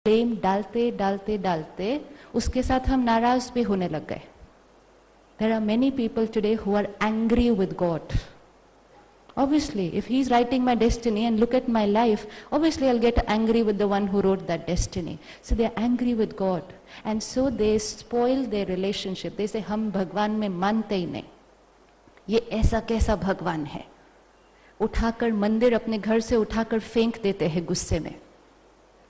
Blame डालते डालते डालते उसके साथ हम नाराज भी होने लग गए. There are many people today who are angry with God. Obviously, if He's writing my destiny and look at my life, obviously I'll get angry with the one who wrote that destiny. So they're angry with God. And so they spoil their relationship. They say, हम भगवान में मानते ही नहीं. ये ऐसा कैसा भगवान है? उठाकर मंदिर अपने घर से उठाकर फेंक देते हैं गुस्से में.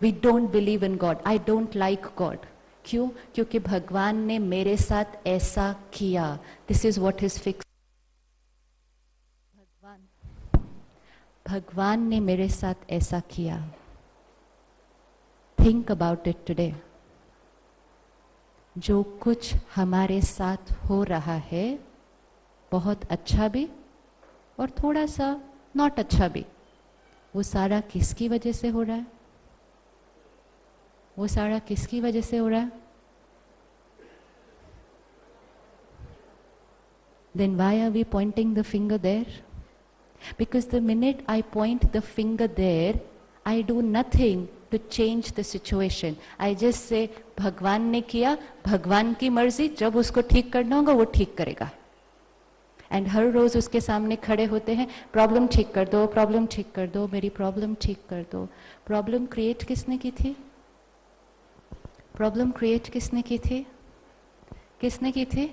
We don't believe in God. I don't like God. क्यों? क्योंकि भगवान ने मेरे साथ ऐसा किया. This is what is fixed. भगवान ने मेरे साथ ऐसा किया. Think about it today. जो कुछ हमारे साथ हो रहा है, बहुत अच्छा भी और थोड़ा सा नॉट अच्छा भी, वो सारा किसकी वजह से हो रहा है? वो सारा किसकी वजह से हो रहा है? Then why are we pointing the finger there? Because the minute I point the finger there, I do nothing to change the situation. I just say, भगवान ने किया, भगवान की मर्जी, जब उसको ठीक करना होगा वो ठीक करेगा. एंड हर रोज उसके सामने खड़े होते हैं, प्रॉब्लम ठीक कर दो, प्रॉब्लम ठीक कर दो, मेरी प्रॉब्लम ठीक कर दो. प्रॉब्लम क्रिएट किसने की थी? प्रॉब्लम क्रिएट किसने की थी? किसने की थी?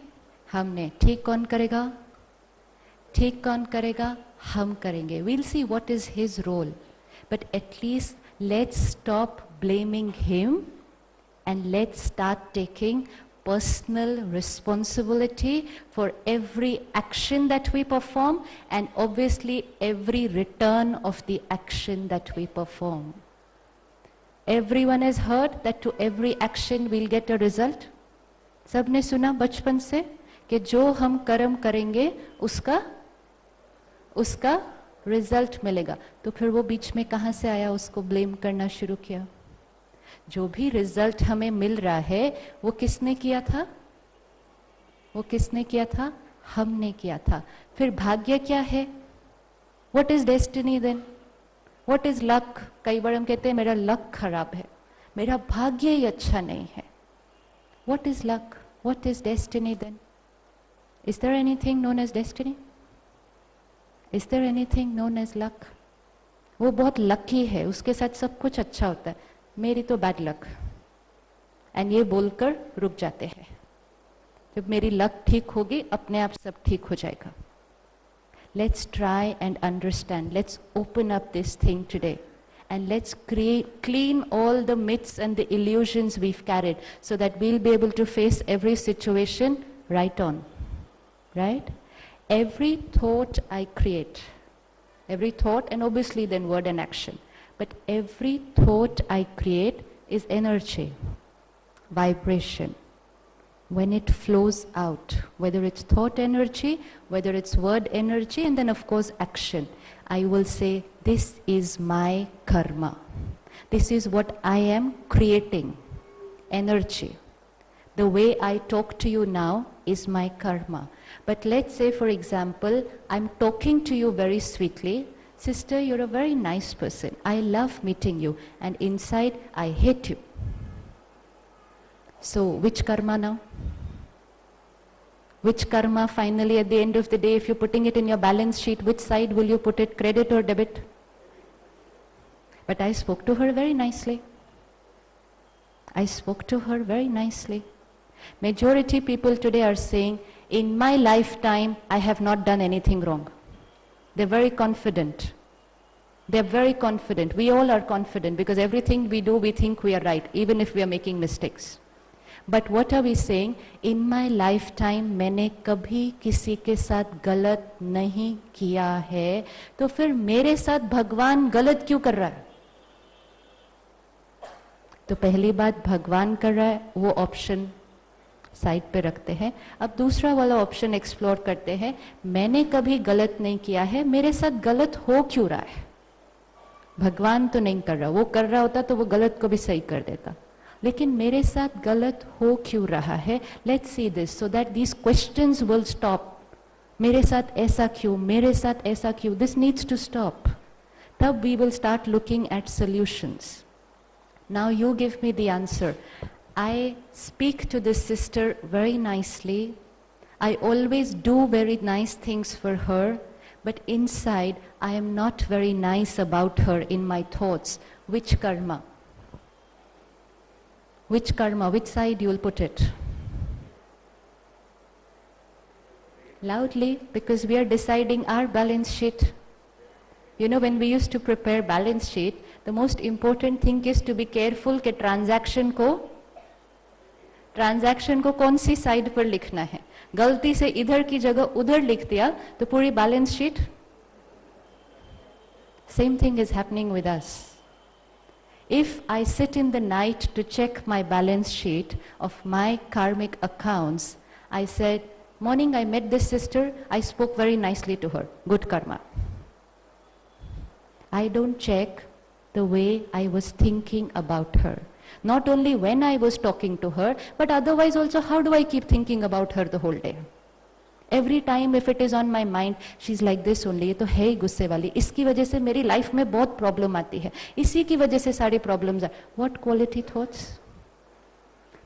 हमने. ठीक कौन करेगा? ठीक कौन करेगा? हम करेंगे. We'll see what is his role. But at least let's stop blaming him and let's start taking personal responsibility for every action that we perform and obviously every return of the action that we perform. Everyone has heard that to every action we'll get a result. सबने सुना बचपन से कि जो हम कर्म करेंगे उसका रिजल्ट मिलेगा. तो फिर वो बीच में कहाँ से आया? उसको ब्लेम करना शुरू किया. जो भी रिजल्ट हमें मिल रहा है वो किसने किया था? वो किसने किया था? हमने किया था. फिर भाग्य क्या है? What is destiny then? What is luck? कई बार हम कहते हैं मेरा लक खराब है, मेरा भाग्य ही अच्छा नहीं है. What is luck? What is destiny then? Is there anything known as destiny? Is there anything known as luck? वो बहुत लकी है, उसके साथ सब कुछ अच्छा होता है, मेरी तो बैड लक. एंड ये बोलकर रुक जाते हैं. जब मेरी लक ठीक होगी अपने आप सब ठीक हो जाएगा. Let's try and understand. Let's open up this thing today and let's clean all the myths and the illusions we've carried so that we'll be able to face every situation right on. Right? Every thought I create, every thought, and obviously then word and action, but every thought I create is energy, vibration. When it flows out, whether it's thought energy, whether it's word energy, and then of course action, I will say, this is my karma. This is what I am creating, energy. The way I talk to you now is my karma. But let's say, for example, I'm talking to you very sweetly. Sister, you're a very nice person. I love meeting you. And inside, I hate you. So, which karma now? Which karma finally at the end of the day, if you're putting it in your balance sheet, which side will you put it, credit or debit? But I spoke to her very nicely. I spoke to her very nicely. Majority people today are saying, in my lifetime, I have not done anything wrong. They're very confident. They're very confident. We all are confident because everything we do, we think we are right, even if we are making mistakes. But what are we saying? In my lifetime, मैंने कभी किसी के साथ गलत नहीं किया है, तो फिर मेरे साथ भगवान गलत क्यों कर रहा है? तो पहली बात भगवान कर रहा है, वो ऑप्शन साइड पे रखते हैं. अब दूसरा वाला ऑप्शन एक्सप्लोर करते हैं. मैंने कभी गलत नहीं किया है, मेरे साथ गलत हो क्यों रहा है? भगवान तो नहीं कर रहा, वो कर रहा होता तो वो गलत को भी सही कर देता, लेकिन मेरे साथ गलत हो क्यों रहा है? Let's see this so that these questions will stop. मेरे साथ ऐसा क्यों, मेरे साथ ऐसा क्यों? This needs to stop. तब we will start looking at solutions. Now you give me the answer. I speak to this sister very nicely. I always do very nice things for her, but inside I am not very nice about her in my thoughts. Which karma? Which karma? Which side you will put it? Loudly, because we are deciding our balance sheet. You know, when we used to prepare balance sheet, the most important thing is to be careful कि transaction को कौन सी side पर लिखना है. गलती से इधर की जगह उधर लिख दिया तो पूरी balance sheet. Same thing is happening with us. If I sit in the night to check my balance sheet of my karmic accounts, I said, morning I met this sister, I spoke very nicely to her, good karma. I don't check the way I was thinking about her. Not only when I was talking to her, but otherwise also how do I keep thinking about her the whole day? Every time if it is on my mind, she's like this only, ये तो है ही गुस्से वाली, इसकी वजह से मेरी life में बहुत प्रॉब्लम आती है, इसी की वजह से सारी problems. What quality thoughts?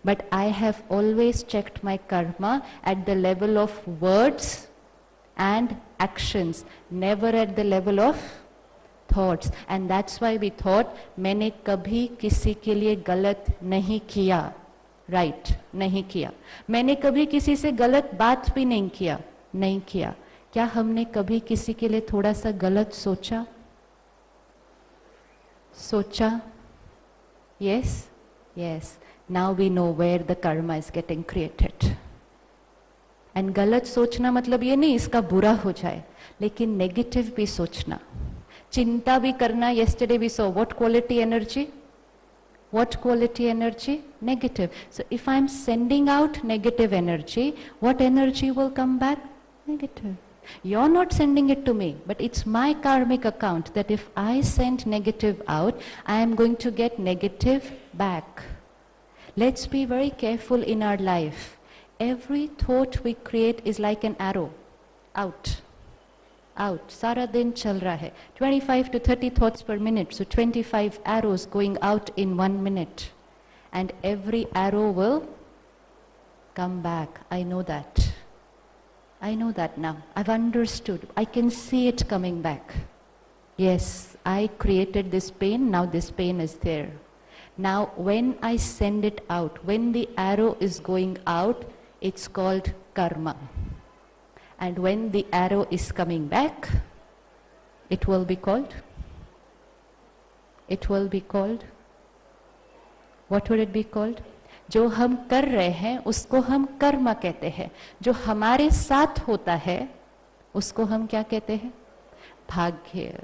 But I have always checked my karma at the level of words and actions, never at the level of thoughts. And that's why we thought, मैंने कभी किसी के लिए गलत नहीं किया, right? नहीं किया. मैंने कभी किसी से गलत बात भी नहीं किया. क्या हमने कभी किसी के लिए थोड़ा सा गलत सोचा? Yes. Now we know where the karma is getting created. And गलत सोचना मतलब ये नहीं इसका बुरा हो जाए, लेकिन नेगेटिव भी सोचना, चिंता भी करना. Yesterday we saw what quality energy? Negative. So if I'm sending out negative energy, what energy will come back? Negative. You're not sending it to me, but it's my karmic account that if I send negative out, I am going to get negative back. Let's be very careful in our life. Every thought we create is like an arrow. Out. सारा दिन चल रहा है. 25 to 30 thoughts per minute. So 25 arrows going out in 1 minute. And every arrow will come back. I know that now. I've understood. I can see it coming back. Yes, I created this pain. Now this pain is there. Now when I send it out, when the arrow is going out, it's called karma. And when the arrow is coming back, it will be called? What would it be called? जो हम कर रहे हैं उसको हम कर्म कहते हैं. जो हमारे साथ होता है उसको हम क्या कहते हैं? भाग्य.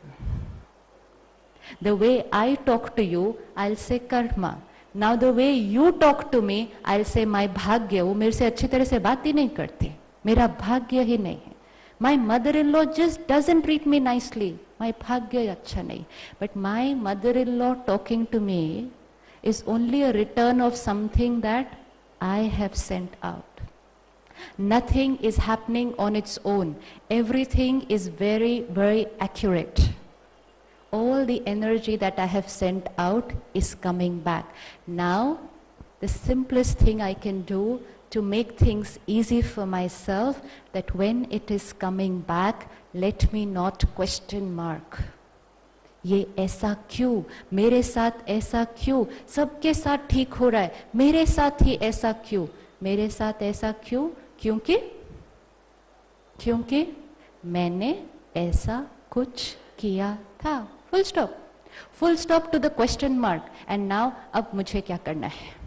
The way I talk to you, I'll say karma. Now the way you talk to me, I'll say my bhagya. वो मेरे से अच्छी तरह से बात ही नहीं करती, मेरा भाग्य ही नहीं है. My mother-in-law just doesn't treat me nicely. My bhagya अच्छा नहीं. But my mother-in-law talking to me is only a return of something that I have sent out. Nothing is happening on its own. Everything is very, very accurate. All the energy that I have sent out is coming back. Now, the simplest thing I can do to make things easy for myself, that when it is coming back, let me not question mark. ये ऐसा क्यों, मेरे साथ ऐसा क्यों, सबके साथ ठीक हो रहा है, मेरे साथ ही ऐसा क्यों, मेरे साथ ऐसा क्यों? क्योंकि मैंने ऐसा कुछ किया था. Full stop to the question mark. And now, अब मुझे क्या करना है?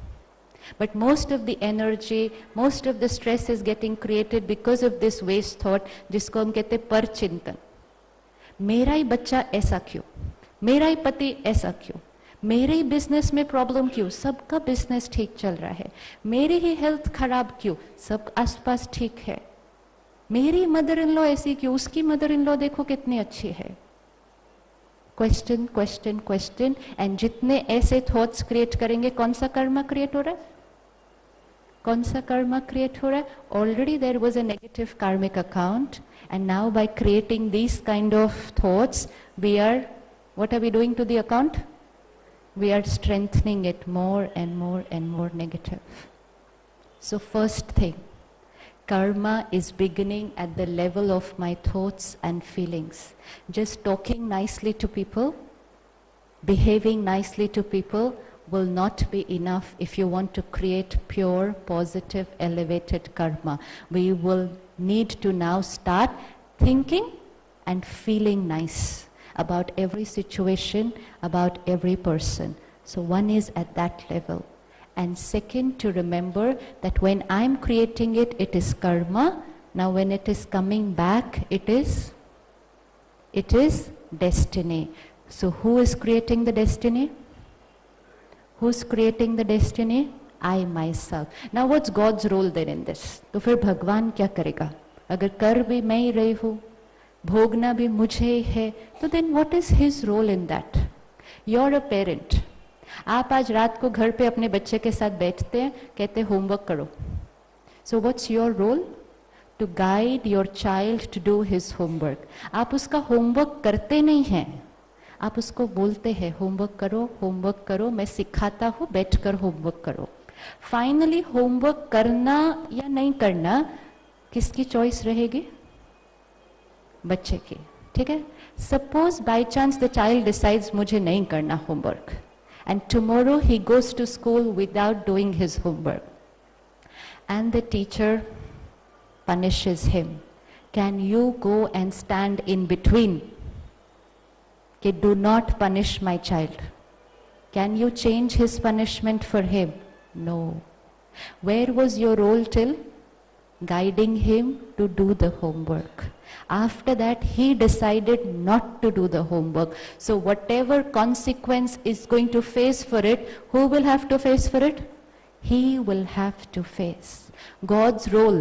But most of the energy, most of the stress is getting created because of this waste thought, जिसको हम कहते हैं पर चिंतन. मेरा ही बच्चा ऐसा क्यों, मेरा ही पति ऐसा क्यों, मेरे ही बिजनेस में प्रॉब्लम क्यों, सबका बिजनेस ठीक चल रहा है, मेरी ही हेल्थ खराब क्यों, सब आसपास ठीक है, मेरी मदर इन लॉ ऐसी क्यों, उसकी मदर इन लॉ देखो कितनी अच्छी है. क्वेश्चन एंड जितने ऐसे थॉट्स क्रिएट करेंगे, कौन सा कर्म क्रिएट हो रहा है? Already there was a negative karmic account, and now by creating these kind of thoughts, what are we doing to the account? we are strengthening it more and more and more negative. So first thing, karma is beginning at the level of my thoughts and feelings. Just talking nicely to people, behaving nicely to people will not be enough if you want to create pure, positive, elevated karma. We will need to now start thinking and feeling nice about every situation, about every person. So one is at that level. And second, to remember that when I'm creating it, it is karma. Now when it is coming back, it is destiny. So who is creating the destiny? Who's creating the destiny? I myself. Now what's God's role then in this? तो फिर भगवान क्या करेगा? अगर कर भी मैं ही रही हूँ, भोगना भी मुझे ही है, तो then what is his role in that? You're a parent. आप आज रात को घर पे अपने बच्चे के साथ बैठते हैं, कहते हैं होमवर्क करो. So what's your role? To guide your child to do his homework. आप उसका होमवर्क करते नहीं हैं, आप उसको बोलते हैं होमवर्क करो, मैं सिखाता हूँ, बैठकर होमवर्क करो. फाइनली होमवर्क करना या नहीं करना किसकी चॉइस रहेगी? बच्चे की. ठीक है. Suppose by chance the child decides मुझे नहीं करना homework, and tomorrow he goes to school without doing his homework, and the teacher punishes him. Can you go and stand in between? Okay, do not punish my child. Can you change his punishment for him? No. Where was your role till? Guiding him to do the homework. After that, he decided not to do the homework. So whatever consequence is going to face for it, who will have to face for it? He will have to face. God's role,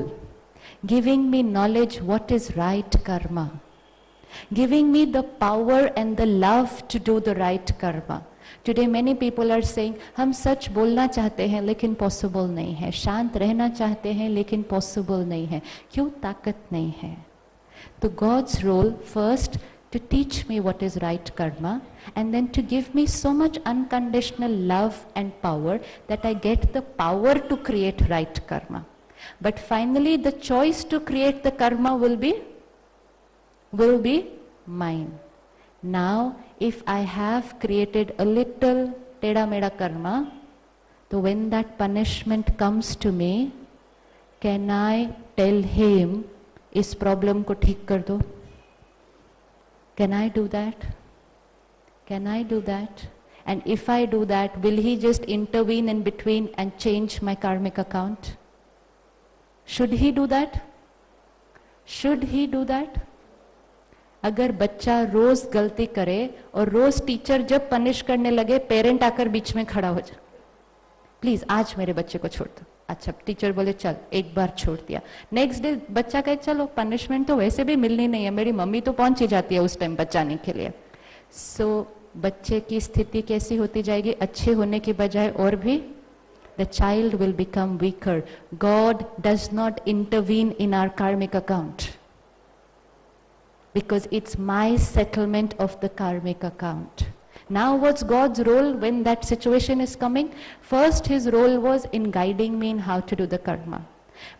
giving me knowledge what is right karma, giving me the power and the love to do the right karma. Today many people are saying, हम सच बोलना चाहते हैं लेकिन possible नहीं है, शांत रहना चाहते हैं लेकिन पॉसिबल नहीं है. क्यों? ताकत नहीं है. तो God's role first to teach me what is right karma, and then to give me so much unconditional love and power that I get the power to create right karma. But finally the choice to create the karma will be mine. Now if I have created a little teda meda karma, so when that punishment comes to me, can I tell him इस problem को ठीक कर दो? Can I do that? Can I do that? And if I do that, will he just intervene in between and change my karmic account? Should he do that? Should he do that? अगर बच्चा रोज गलती करे और रोज teacher जब punish करने लगे parent आकर बीच में खड़ा हो जाए, प्लीज आज मेरे बच्चे को छोड़ दो. अच्छा, टीचर बोले चल एक बार छोड़ दिया, नेक्स्ट डे बच्चा कहे चलो पनिशमेंट तो वैसे भी मिलनी नहीं है, मेरी मम्मी तो पहुंच ही जाती है उस टाइम बचाने के लिए. सो बच्चे की स्थिति कैसी होती जाएगी? अच्छे होने की बजाय और भी the child will become weaker. God does not intervene in our karmic account because it's my settlement of the karmic account. Now what's God's role when that situation is coming? First his role was in guiding me in how to do the karma.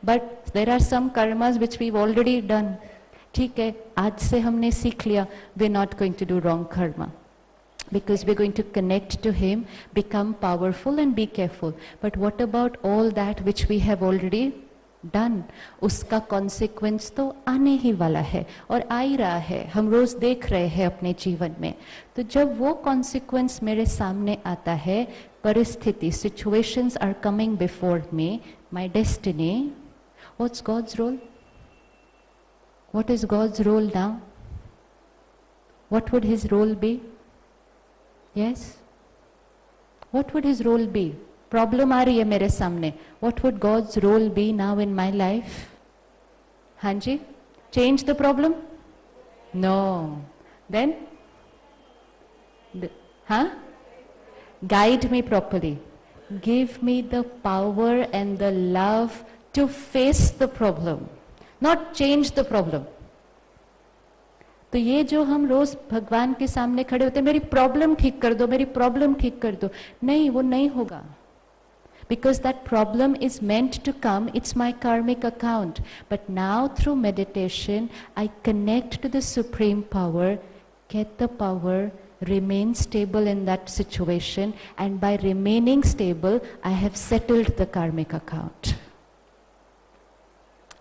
But there are some karmas which we've already done. ठीक है, आज से हमने सीख लिया, we're not going to do wrong karma. Because we're going to connect to him, become powerful and be careful. But what about all that which we have already done? उसका consequence तो आने ही वाला है और आ ही रहा है, हम रोज देख रहे हैं अपने जीवन में. तो जब वो consequence मेरे सामने आता है, परिस्थिति, situations are coming before me, my destiny, what's God's role? What is God's role now? What would his role be? Yes? What would his role be? Problem आ रही है मेरे सामने. What would God's role be now in my life? हाँ जी? Change the problem? No. Then? Huh? Guide me properly. Give me the power and the love to face the problem. Not change the problem. तो ये जो हम रोज भगवान के सामने खड़े होते हैं, मेरी प्रॉब्लम ठीक कर दो, मेरी प्रॉब्लम ठीक कर दो, नहीं, वो नहीं होगा. Because that problem is meant to come, it's my karmic account. But now through meditation, I connect to the Supreme Power, get the power, remain stable in that situation, and by remaining stable, I have settled the karmic account.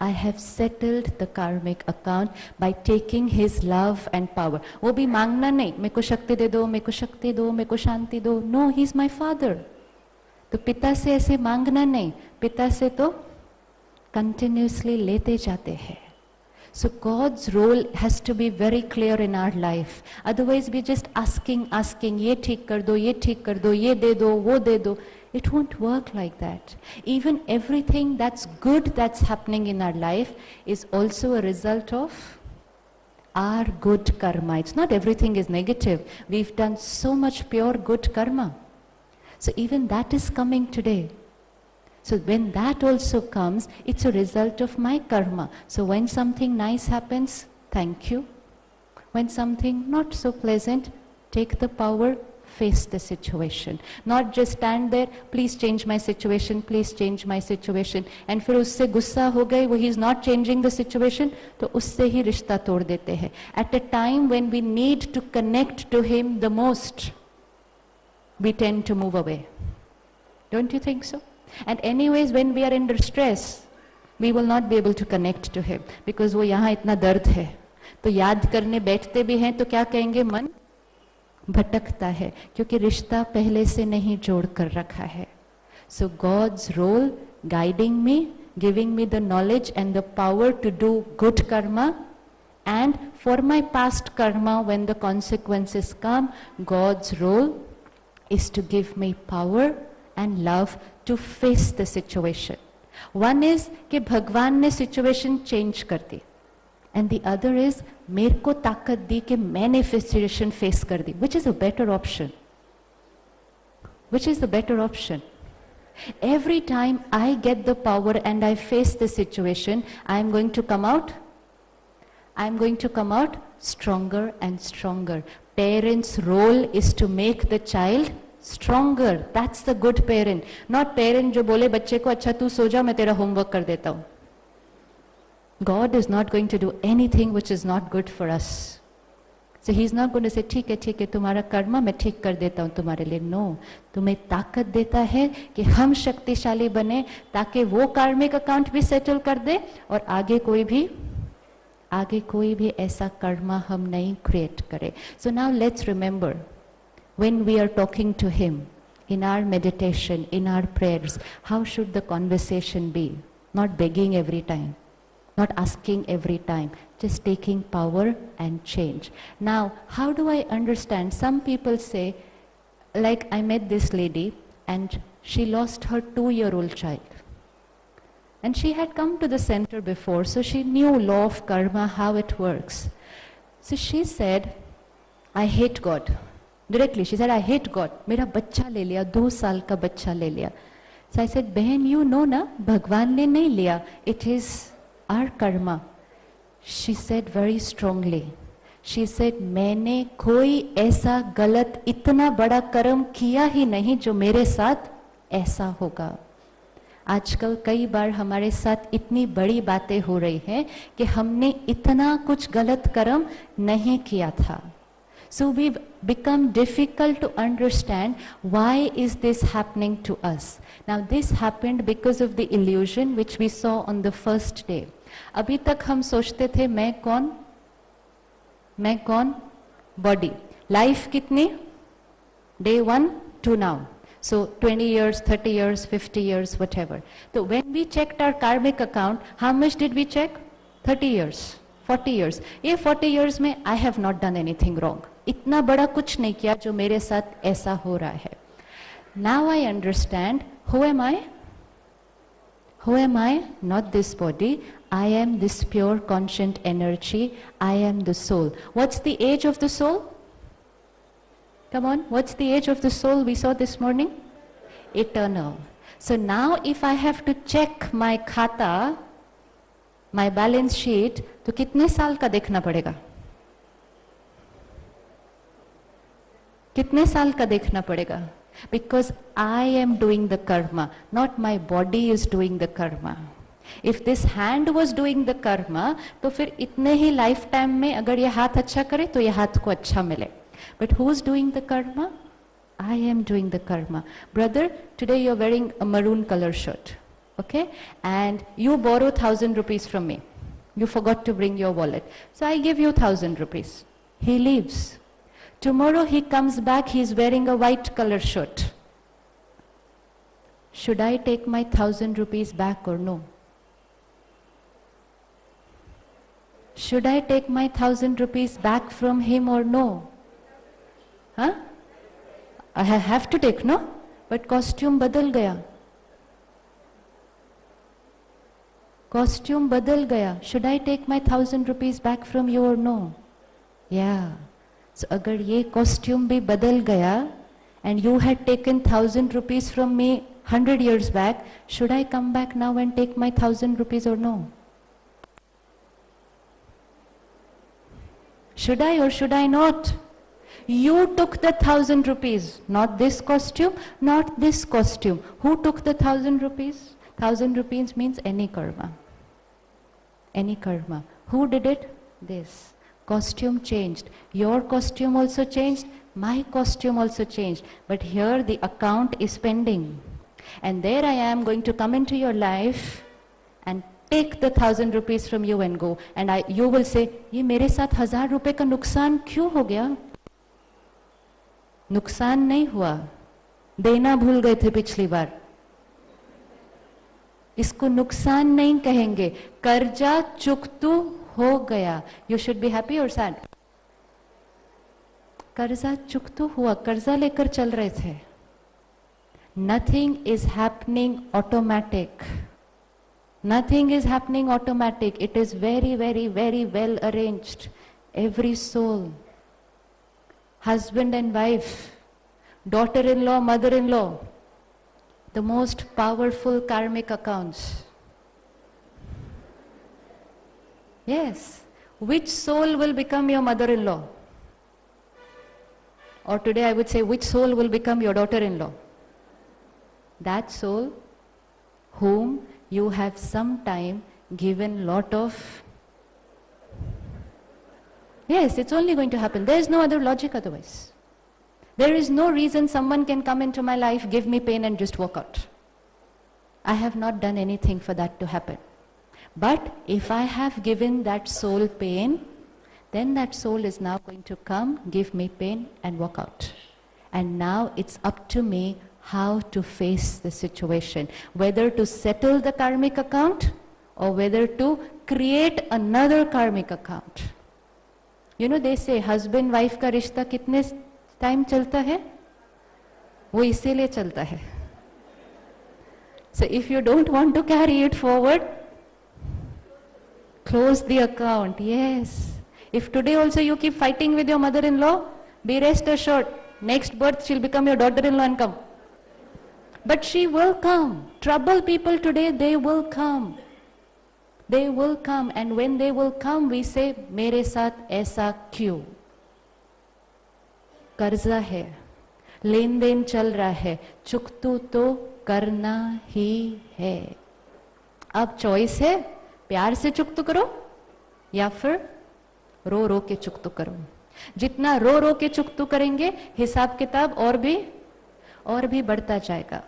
I have settled the karmic account by taking his love and power. वो भी मांगना नहीं, मेरे को शक्ति दे दो, मेरे को शक्ति दो, मेरे को शांति दो. No, he is my father. तो पिता से ऐसे मांगना नहीं, पिता से तो कंटिन्यूसली लेते जाते हैं. So God's role has to be very clear in our life. Otherwise we just asking, ये ठीक कर दो, ये ठीक कर दो, ये दे दो, वो दे दो. It won't work like that. Even everything that's good that's happening in our life is also a result of our good karma. It's not everything is negative. We've done so much pure good karma. So even that is coming today. So when that also comes, it's a result of my karma. So when something nice happens, thank you. When something not so pleasant, take the power, face the situation. Not just stand there, please change my situation, please change my situation. And फिर उससे गुस्सा हो गए, वो he is not changing the situation, तो उससे ही रिश्ता तोड़ देते हैं. At a time when we need to connect to him the most, we tend to move away. Don't you think so? And anyways, when we are in distress, we will not be able to connect to him because वो यहाँ इतना दर्द है. तो याद करने बैठते भी हैं तो क्या कहेंगे, मन भटकता है क्योंकि रिश्ता पहले से नहीं जोड़ कर रखा है. So God's role guiding me, giving me the knowledge and the power to do good karma, and for my past karma when the consequences come, God's role is to give me power and love to face the situation. One is कि भगवान ने situation change कर दी, and the other is मेरे को ताकत दी कि मैंने situation face कर दी. Which is a better option? Which is the better option? Every time I get the power and I face the situation, I am going to come out. I am going to come out stronger and stronger. Parents' role is to make the child stronger. That's the good parent. Not parent जो बोले बच्चे को अच्छा तू सो जा मैं तेरा homework कर देता हूँ. God is not going to do anything which is not good for us. So he is not going to say ठीक है तुम्हारा कर्मा मैं ठीक कर देता हूँ तुम्हारे लिए. No, तुम्हें ताकत देता है कि हम शक्तिशाली बने ताकि वो कार्मिक अकाउंट भी सेटल कर दे और आगे कोई भी ऐसा कर्मा हम नहीं क्रिएट करे. So now let's remember, when we are talking to him, in our meditation, in our prayers, how should the conversation be? Not begging every time, not asking every time, just taking power and change. Now, how do I understand? Some people say, like I met this lady and she lost her 2-year-old child. And she had come to the center before, so she knew law of karma, how it works. So she said, I hate God. Directly, she said, I hate God. मेरा बच्चा ले लिया, 2 साल का बच्चा ले लिया. So I said, बहन, you know ना, भगवान ने नहीं लिया. It is our karma. She said very strongly. She said, मैंने कोई ऐसा गलत इतना बड़ा कर्म किया ही नहीं जो मेरे साथ ऐसा होगा. आजकल कई बार हमारे साथ इतनी बड़ी बातें हो रही हैं कि हमने इतना कुछ गलत कर्म नहीं किया था. So we become difficult to understand why is this happening to us. Now this happened because of the illusion which we saw on the first day. अभी तक हम सोचते थे मैं कौन, body. Life कितनी? Day 1 to now. So 20 years, 30 years, 50 years, whatever. So when we checked our karmic account, how much did we check? 30 years, 40 years. ये 40 years में I have not done anything wrong. इतना बड़ा कुछ नहीं किया जो मेरे साथ ऐसा हो रहा है. Now I understand, who am I? Who am I? Not this body. I am this pure conscient energy. I am the soul. What's the age of the soul? Come on, what's the age of the soul we saw this morning? Eternal. So now if I have to check my khata, my balance sheet, तो कितने साल का देखना पड़ेगा? कितने साल का देखना पड़ेगा? Because I am doing the karma, not my body is doing the karma. If this hand was doing the karma, तो फिर इतने ही लाइफ टाइम में अगर ये हाथ अच्छा करे तो ये हाथ को अच्छा मिले. But who's doing the karma? I am doing the karma. Brother, today you're wearing a maroon color shirt, okay? And you borrow 1,000 rupees from me. You forgot to bring your wallet. So I give you 1,000 rupees. He leaves. Tomorrow he comes back, he's wearing a white color shirt. Should I take my 1,000 rupees back or no? Should I take my 1,000 rupees back from him or no? Huh? I have to take, no? But costume badal gaya. Costume badal gaya. Should I take my 1,000 rupees back from you or no? Yeah. So agar ye costume bhi badal gaya and you had taken 1,000 rupees from me 100 years back, should I come back now and take my 1,000 rupees or no? Should I or should I not? You took the 1,000 rupees, not this costume, not this costume. Who took the 1,000 rupees? 1,000 rupees means any karma. Any karma. Who did it? This. Costume changed. Your costume also changed. My costume also changed. But here the account is pending. And there I am going to come into your life and take the 1,000 rupees from you and go. And you will say, ये मेरे साथ 1,000 रुपए का नुकसान क्यों हो गया? नुकसान नहीं हुआ, देना भूल गए थे पिछली बार. इसको नुकसान नहीं कहेंगे, कर्जा चुकतू हो गया. You should be happy or sad? कर्जा चुकतू हुआ, कर्जा लेकर चल रहे थे. Nothing is happening automatic. Nothing is happening automatic. It is very, very, very well arranged. Every soul, husband and wife, daughter-in-law, mother-in-law, the most powerful karmic accounts. Yes. Which soul will become your mother-in-law? Or today I would say, which soul will become your daughter-in-law? That soul whom you have sometime given lot of. Yes, it's only going to happen. There is no other logic otherwise. There is no reason someone can come into my life, give me pain and just walk out. I have not done anything for that to happen. But if I have given that soul pain, then that soul is now going to come, give me pain and walk out. And now it's up to me how to face the situation, whether to settle the karmic account or whether to create another karmic account. You know, they say husband wife का रिश्ता कितने time चलता है? वो इसीलिए चलता है. So if you don't want to carry it forward, close the account. Yes. If today also you keep fighting with your mother-in-law, be rest assured, next birth she'll become your daughter-in-law and come. But she will come. Trouble people today, they will come. They will come, and when they will come, we say, मेरे साथ ऐसा क्यों? कर्जा है, लेन then चल रहा है, चुकतू तो करना ही है. अब चॉइस है, प्यार से चुकतू करो या फिर रो रो के चुकतू करो. जितना रो रो के चुकतू करेंगे, हिसाब किताब और भी बढ़ता जाएगा.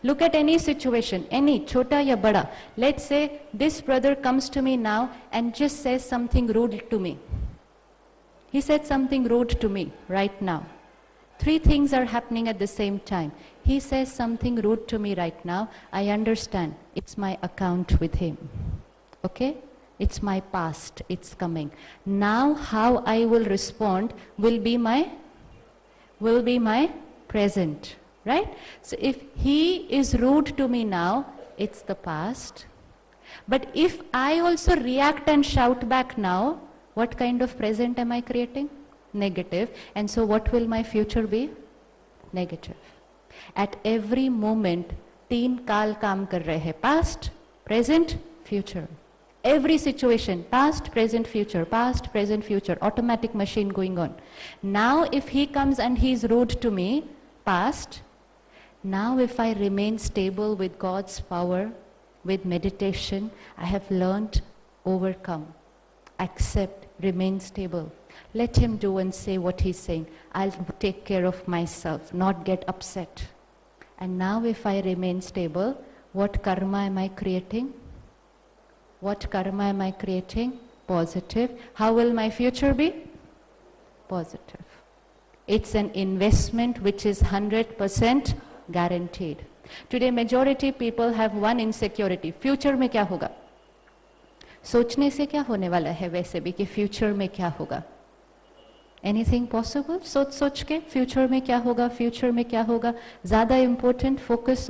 Look at any situation, any, chota ya bada. Let's say this brother comes to me now and just says something rude to me. He said something rude to me right now. Three things are happening at the same time. He says something rude to me right now. I understand. It's my account with him. Okay? It's my past. It's coming. Now how I will respond will be my present. Right? So if he is rude to me now, it's the past. But if I also react and shout back now, what kind of present am I creating? Negative. And so what will my future be? Negative. At every moment, तीन काल काम कर रहे हैं. Past, present, future. Every situation, past, present, future, automatic machine going on. Now if he comes and he's rude to me, past. Now if I remain stable with God's power, with meditation, I have learned overcome, accept, remain stable. Let him do and say what he's saying. I'll take care of myself, not get upset. And now if I remain stable, what karma am I creating? What karma am I creating? Positive. How will my future be? Positive. It's an investment which is 100% guaranteed. Today majority people have one insecurity. Future में क्या होगा? सोचने से क्या होने वाला है वैसे भी कि future में क्या होगा? Anything possible? सोच सोच के future में क्या होगा? Future में क्या होगा? ज़्यादा important focus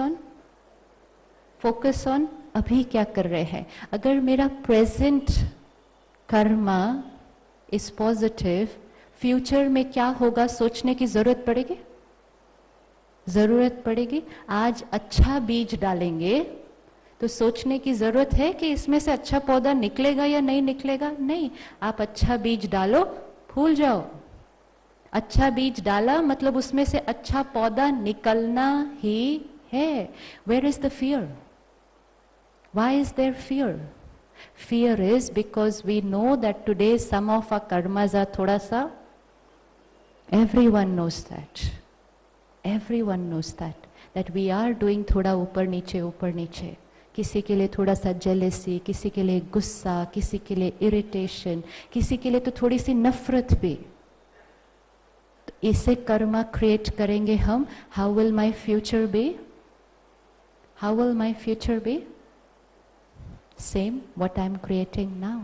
on अभी क्या कर रहे हैं. अगर मेरा present Karma is positive, future में क्या होगा सोचने की जरूरत पड़ेगी. आज अच्छा बीज डालेंगे तो सोचने की जरूरत है कि इसमें से अच्छा पौधा निकलेगा या नहीं निकलेगा. नहीं, आप अच्छा बीज डालो, फूल जाओ. अच्छा बीज डाला मतलब उसमें से अच्छा पौधा निकलना ही है. Where is the fear? Why is there fear? Fear is because we know that today some of our karmas are thoda sa. Everyone knows that. Everyone knows that. That we are doing thoda ऊपर नीचे. किसी के लिए थोड़ा सा jealousy, किसी के लिए गुस्सा, किसी के लिए irritation, किसी के लिए तो थोड़ी सी नफरत भी. तो इसे कर्मा create करेंगे हम. How will my future be? How will my future be? Same what I'm creating now.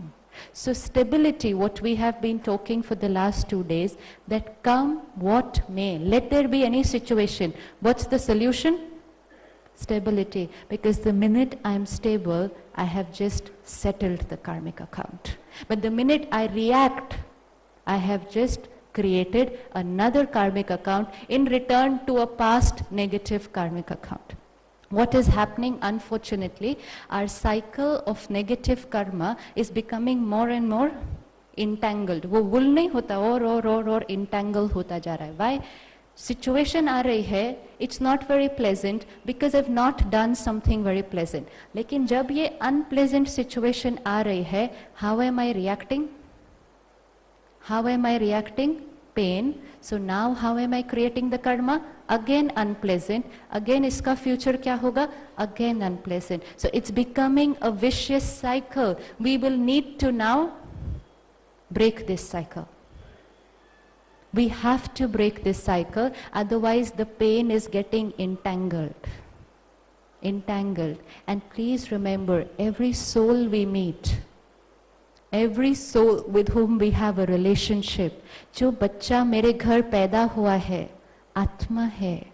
So stability, what we have been talking for the last 2 days, that come what may, let there be any situation. What's the solution? Stability. Because the minute I'm stable, I have just settled the karmic account. But the minute I react, I have just created another karmic account in return to a past negative karmic account. What is happening, unfortunately, our cycle of negative karma is becoming more and more entangled. वो wool नहीं होता, और entangle होता जा रहा है. Why? Situation आ रही है, it's not very pleasant because I've not done something very pleasant. लेकिन जब ये unpleasant situation आ रही है, how am I reacting? How am I reacting? Pain. So now how am I creating the karma? Again unpleasant. Again iska future kya hoga? Again unpleasant. So it's becoming a vicious cycle. We will need to now break this cycle. We have to break this cycle, otherwise the pain is getting entangled. And please remember, every soul we meet, every soul with whom we have a relationship, जो बच्चा मेरे घर पैदा हुआ है, आत्मा है.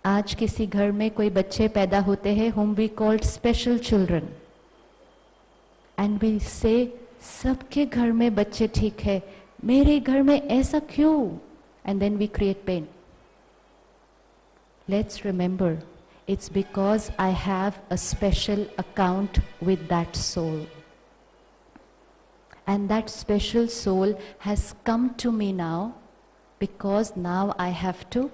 आज किसी घर में कोई बच्चे पैदा होते हैं whom we called special children, and we say सबके घर में बच्चे ठीक है, मेरे घर में ऐसा क्यों? And then we create pain. Let's remember, it's because I have a special account with that soul. And that special soul has come to me now because now I have to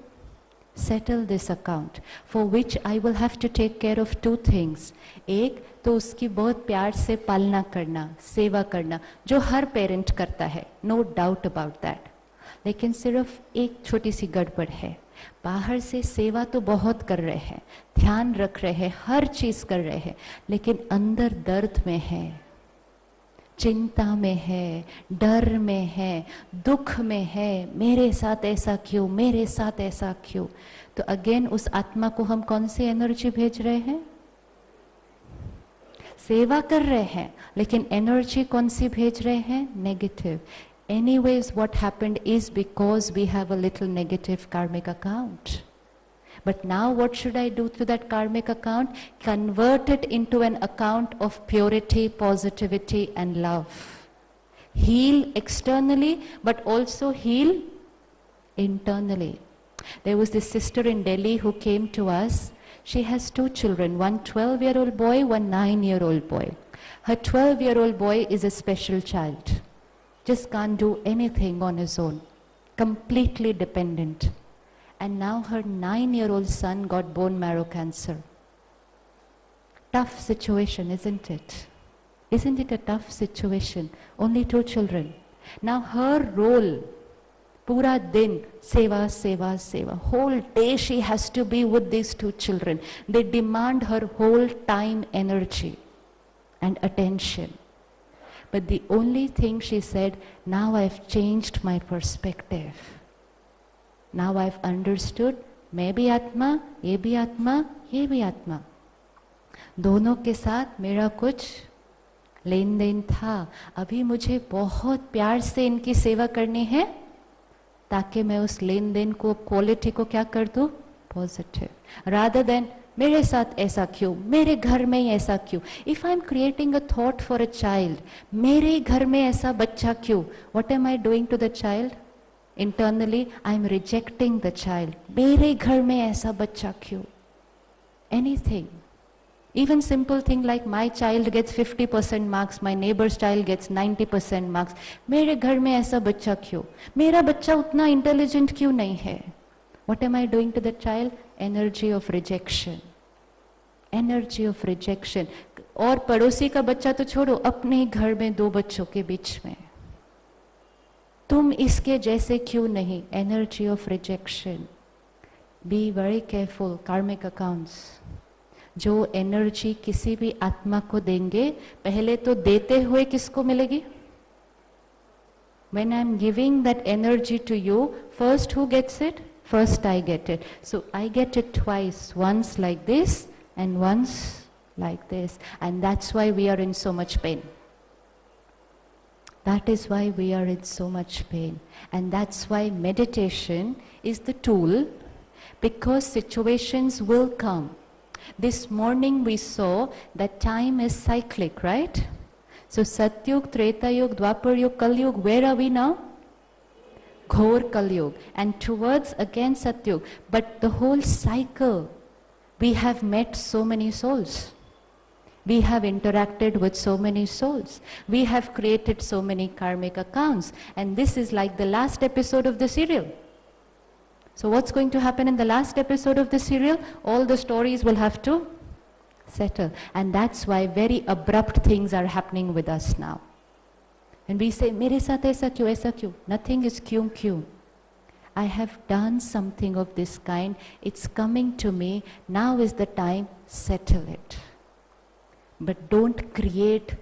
settle this account, for which I will have to take care of 2 things. एक तो उसकी बहुत प्यार से पालना करना, सेवा करना, जो हर पेरेंट करता है, no doubt about that. लेकिन सिर्फ एक छोटी सी गड़बड़ है. बाहर से सेवा तो बहुत कर रहे हैं, ध्यान रख रहे हैं, हर चीज कर रहे हैं, लेकिन अंदर दर्द में है, चिंता में है, डर में है, दुख में है. मेरे साथ ऐसा क्यों, मेरे साथ ऐसा क्यों? तो अगेन उस आत्मा को हम कौन सी एनर्जी भेज रहे हैं? सेवा कर रहे हैं, लेकिन एनर्जी कौन सी भेज रहे हैं? Negative. Anyways, what happened is because we have a little negative karmic account. But now what should I do to that karmic account? Convert it into an account of purity, positivity and love. Heal externally, but also heal internally. There was this sister in Delhi who came to us. She has 2 children, one 12-year-old boy, one 9-year-old boy. Her 12-year-old boy is a special child. Just can't do anything on his own. Completely dependent. And now her 9-year-old son got bone marrow cancer. Tough situation, isn't it? Isn't it a tough situation? Only 2 children. Now her role, pura din, seva, seva, seva. Whole day she has to be with these 2 children. They demand her whole time, energy and attention. But the only thing she said, now I've changed my perspective. Now I've understood, मैं भी आत्मा, ये भी आत्मा, ये भी आत्मा. दोनों के साथ मेरा कुछ लेन देन था. अभी मुझे बहुत प्यार से इनकी सेवा करनी है ताकि मैं उस लेन देन को, क्वालिटी को क्या कर दूं? पॉजिटिव. रादर देन मेरे साथ ऐसा क्यों, मेरे घर में ही ऐसा क्यों. If I am creating a thought for a child, मेरे घर में ऐसा बच्चा क्यों, what am I doing to the child? Internally I am rejecting the child. मेरे घर में ऐसा बच्चा क्यों? Anything, even simple thing like my child gets 50% marks, my neighbor's child gets 90% marks. मेरे घर में ऐसा बच्चा क्यों, मेरा बच्चा उतना इंटेलिजेंट क्यों नहीं है? What am I doing to the child? Energy of rejection. Energy of rejection. और पड़ोसी का बच्चा तो छोड़ो, अपने घर में 2 बच्चों के बीच में तुम इसके जैसे क्यों नहीं? Energy of rejection. Be very careful. Karmic accounts. जो एनर्जी किसी भी आत्मा को देंगे, पहले तो देते हुए किसको मिलेगी? When I am giving that energy to you, first who gets it? First I get it. So I get it twice, once like this and once like this. And that's why we are in so much pain. That is why we are in so much pain. And that's why meditation is the tool, because situations will come. This morning we saw that time is cyclic, right? So Satyug, Treta Yug, Dwapar Yug, Kal Yug, where are we now? Ghor Kal Yug. And towards again Satyug. But the whole cycle, we have met so many souls. We have interacted with so many souls. We have created so many karmic accounts. And this is like the last episode of the serial. So what's going to happen in the last episode of the serial? All the stories will have to settle. And that's why very abrupt things are happening with us now. And we say, मेरे साथ ऐसा क्यों, ऐसा क्यों? Nothing is क्यों, क्यों. I have done something of this kind. It's coming to me. Now is the time, settle it. But don't create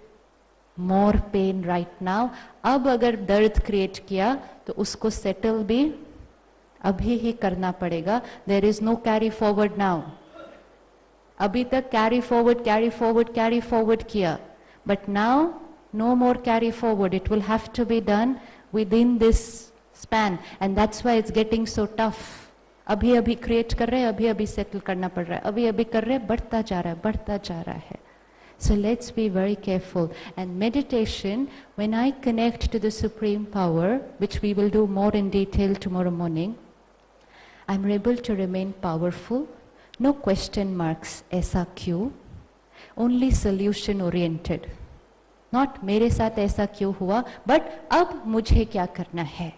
more pain right now. अब अगर दर्द create किया, तो उसको settle भी अभी ही करना पड़ेगा. There is no carry forward now. अभी तक carry forward, carry forward, carry forward किया. But now, no more carry forward. It will have to be done within this span. And that's why it's getting so tough. अभी अभी create कर रहे हैं, अभी अभी settle करना पड़ रहा है. अभी अभी कर रहे हैं, बढ़ता जा रहा है, बढ़ता जा रहा है. So let's be very careful. And meditation, when I connect to the Supreme Power, which we will do more in detail tomorrow morning, I'm able to remain powerful, no question marks, ऐसा क्यों, only solution oriented. Not मेरे साथ ऐसा क्यों हुआ, but अब मुझे क्या करना है.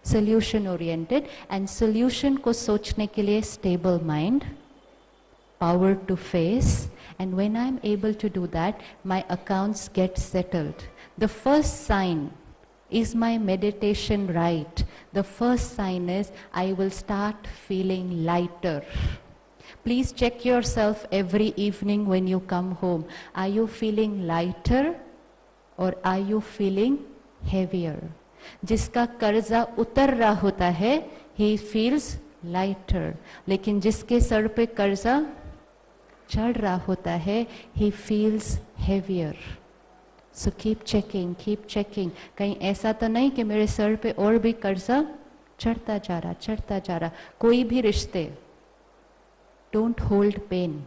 Solution oriented, and solution को सोचने के लिए stable mind, power to face, and when I'm able to do that, my accounts get settled. The first sign, is my meditation right? The first sign is I will start feeling lighter. Please check yourself every evening when you come home. Are you feeling lighter or are you feeling heavier? जिसका कर्जा उतर रहा होता है, he feels lighter. लेकिन जिसके sir पे कर्जा चढ़ रहा होता है, he feels heavier. So keep checking, keep checking. कहीं ऐसा तो नहीं कि मेरे सर पे और भी कर्जा चढ़ता जा रहा, चढ़ता जा रहा. कोई भी रिश्ते, don't hold pain,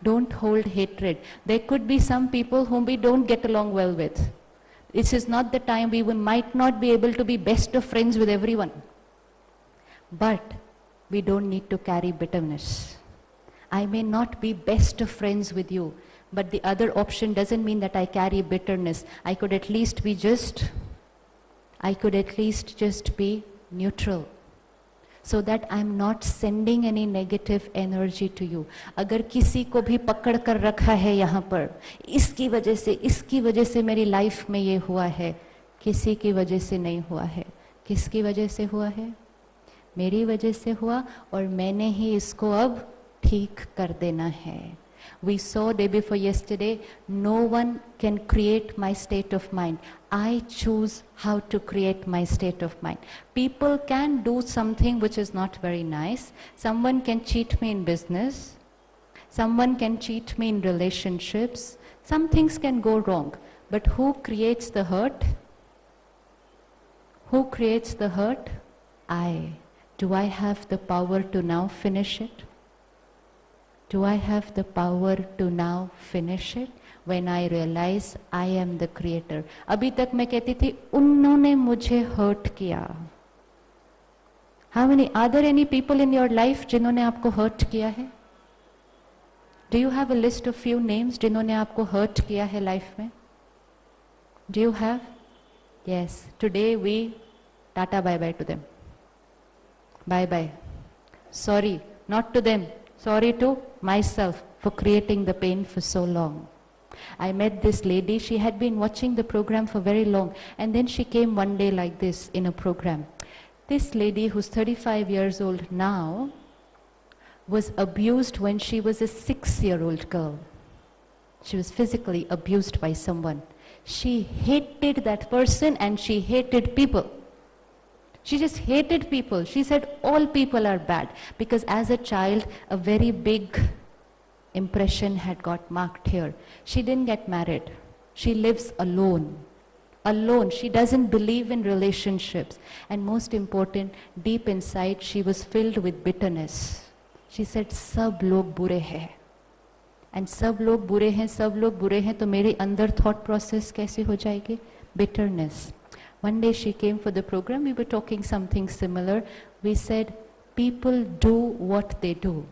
don't hold hatred. There could be some people whom we don't get along well with. This is not the time. We might not be able to be best of friends with everyone. But we don't need to carry bitterness. I may not be best of friends with you, But the other option doesn't mean that I carry bitterness. I could at least just be neutral, so that I'm not sending any negative energy to you. अगर किसी को भी पकड़ कर रखा है यहाँ पर, इसकी वजह से मेरी लाइफ में ये हुआ है, किसी की वजह से नहीं हुआ है. किसकी वजह से हुआ है? मेरी वजह से हुआ, और मैंने ही इसको अब ठीक कर देना है. We saw day before yesterday, no one can create my state of mind. I choose how to create my state of mind. People can do something which is not very nice. Someone can cheat me in business. Someone can cheat me in relationships. Some things can go wrong. But who creates the hurt? Who creates the hurt? I. Do I have the power to now finish it? Do I have the power to now finish it? When I realize I am the creator. अभी तक मैं कहती थी उन्होंने मुझे hurt किया. How many, are there any people in your life जिन्होंने आपको hurt किया है? Do you have a list of few names जिन्होंने आपको hurt किया है life में? Do you have? Yes. Today we tata bye bye to them. Bye bye. Sorry, not to them. Sorry to myself for creating the pain for so long. I met this lady, she had been watching the program for very long, and then she came one day like this in a program. This lady, who's 35 years old now, was abused when she was a 6-year-old girl. She was physically abused by someone. She hated that person and she hated people. She just hated people. She said all people are bad, because as a child a very big impression had got marked here. She didn't get married. She lives alone. Alone. She doesn't believe in relationships. And most important, deep inside she was filled with bitterness. She said सब लोग बुरे हैं. And सब लोग बुरे हैं तो मेरे अंदर thought process कैसे हो जाएगी? Bitterness. One day she came for the program, we were talking something similar. We said, people do what they do.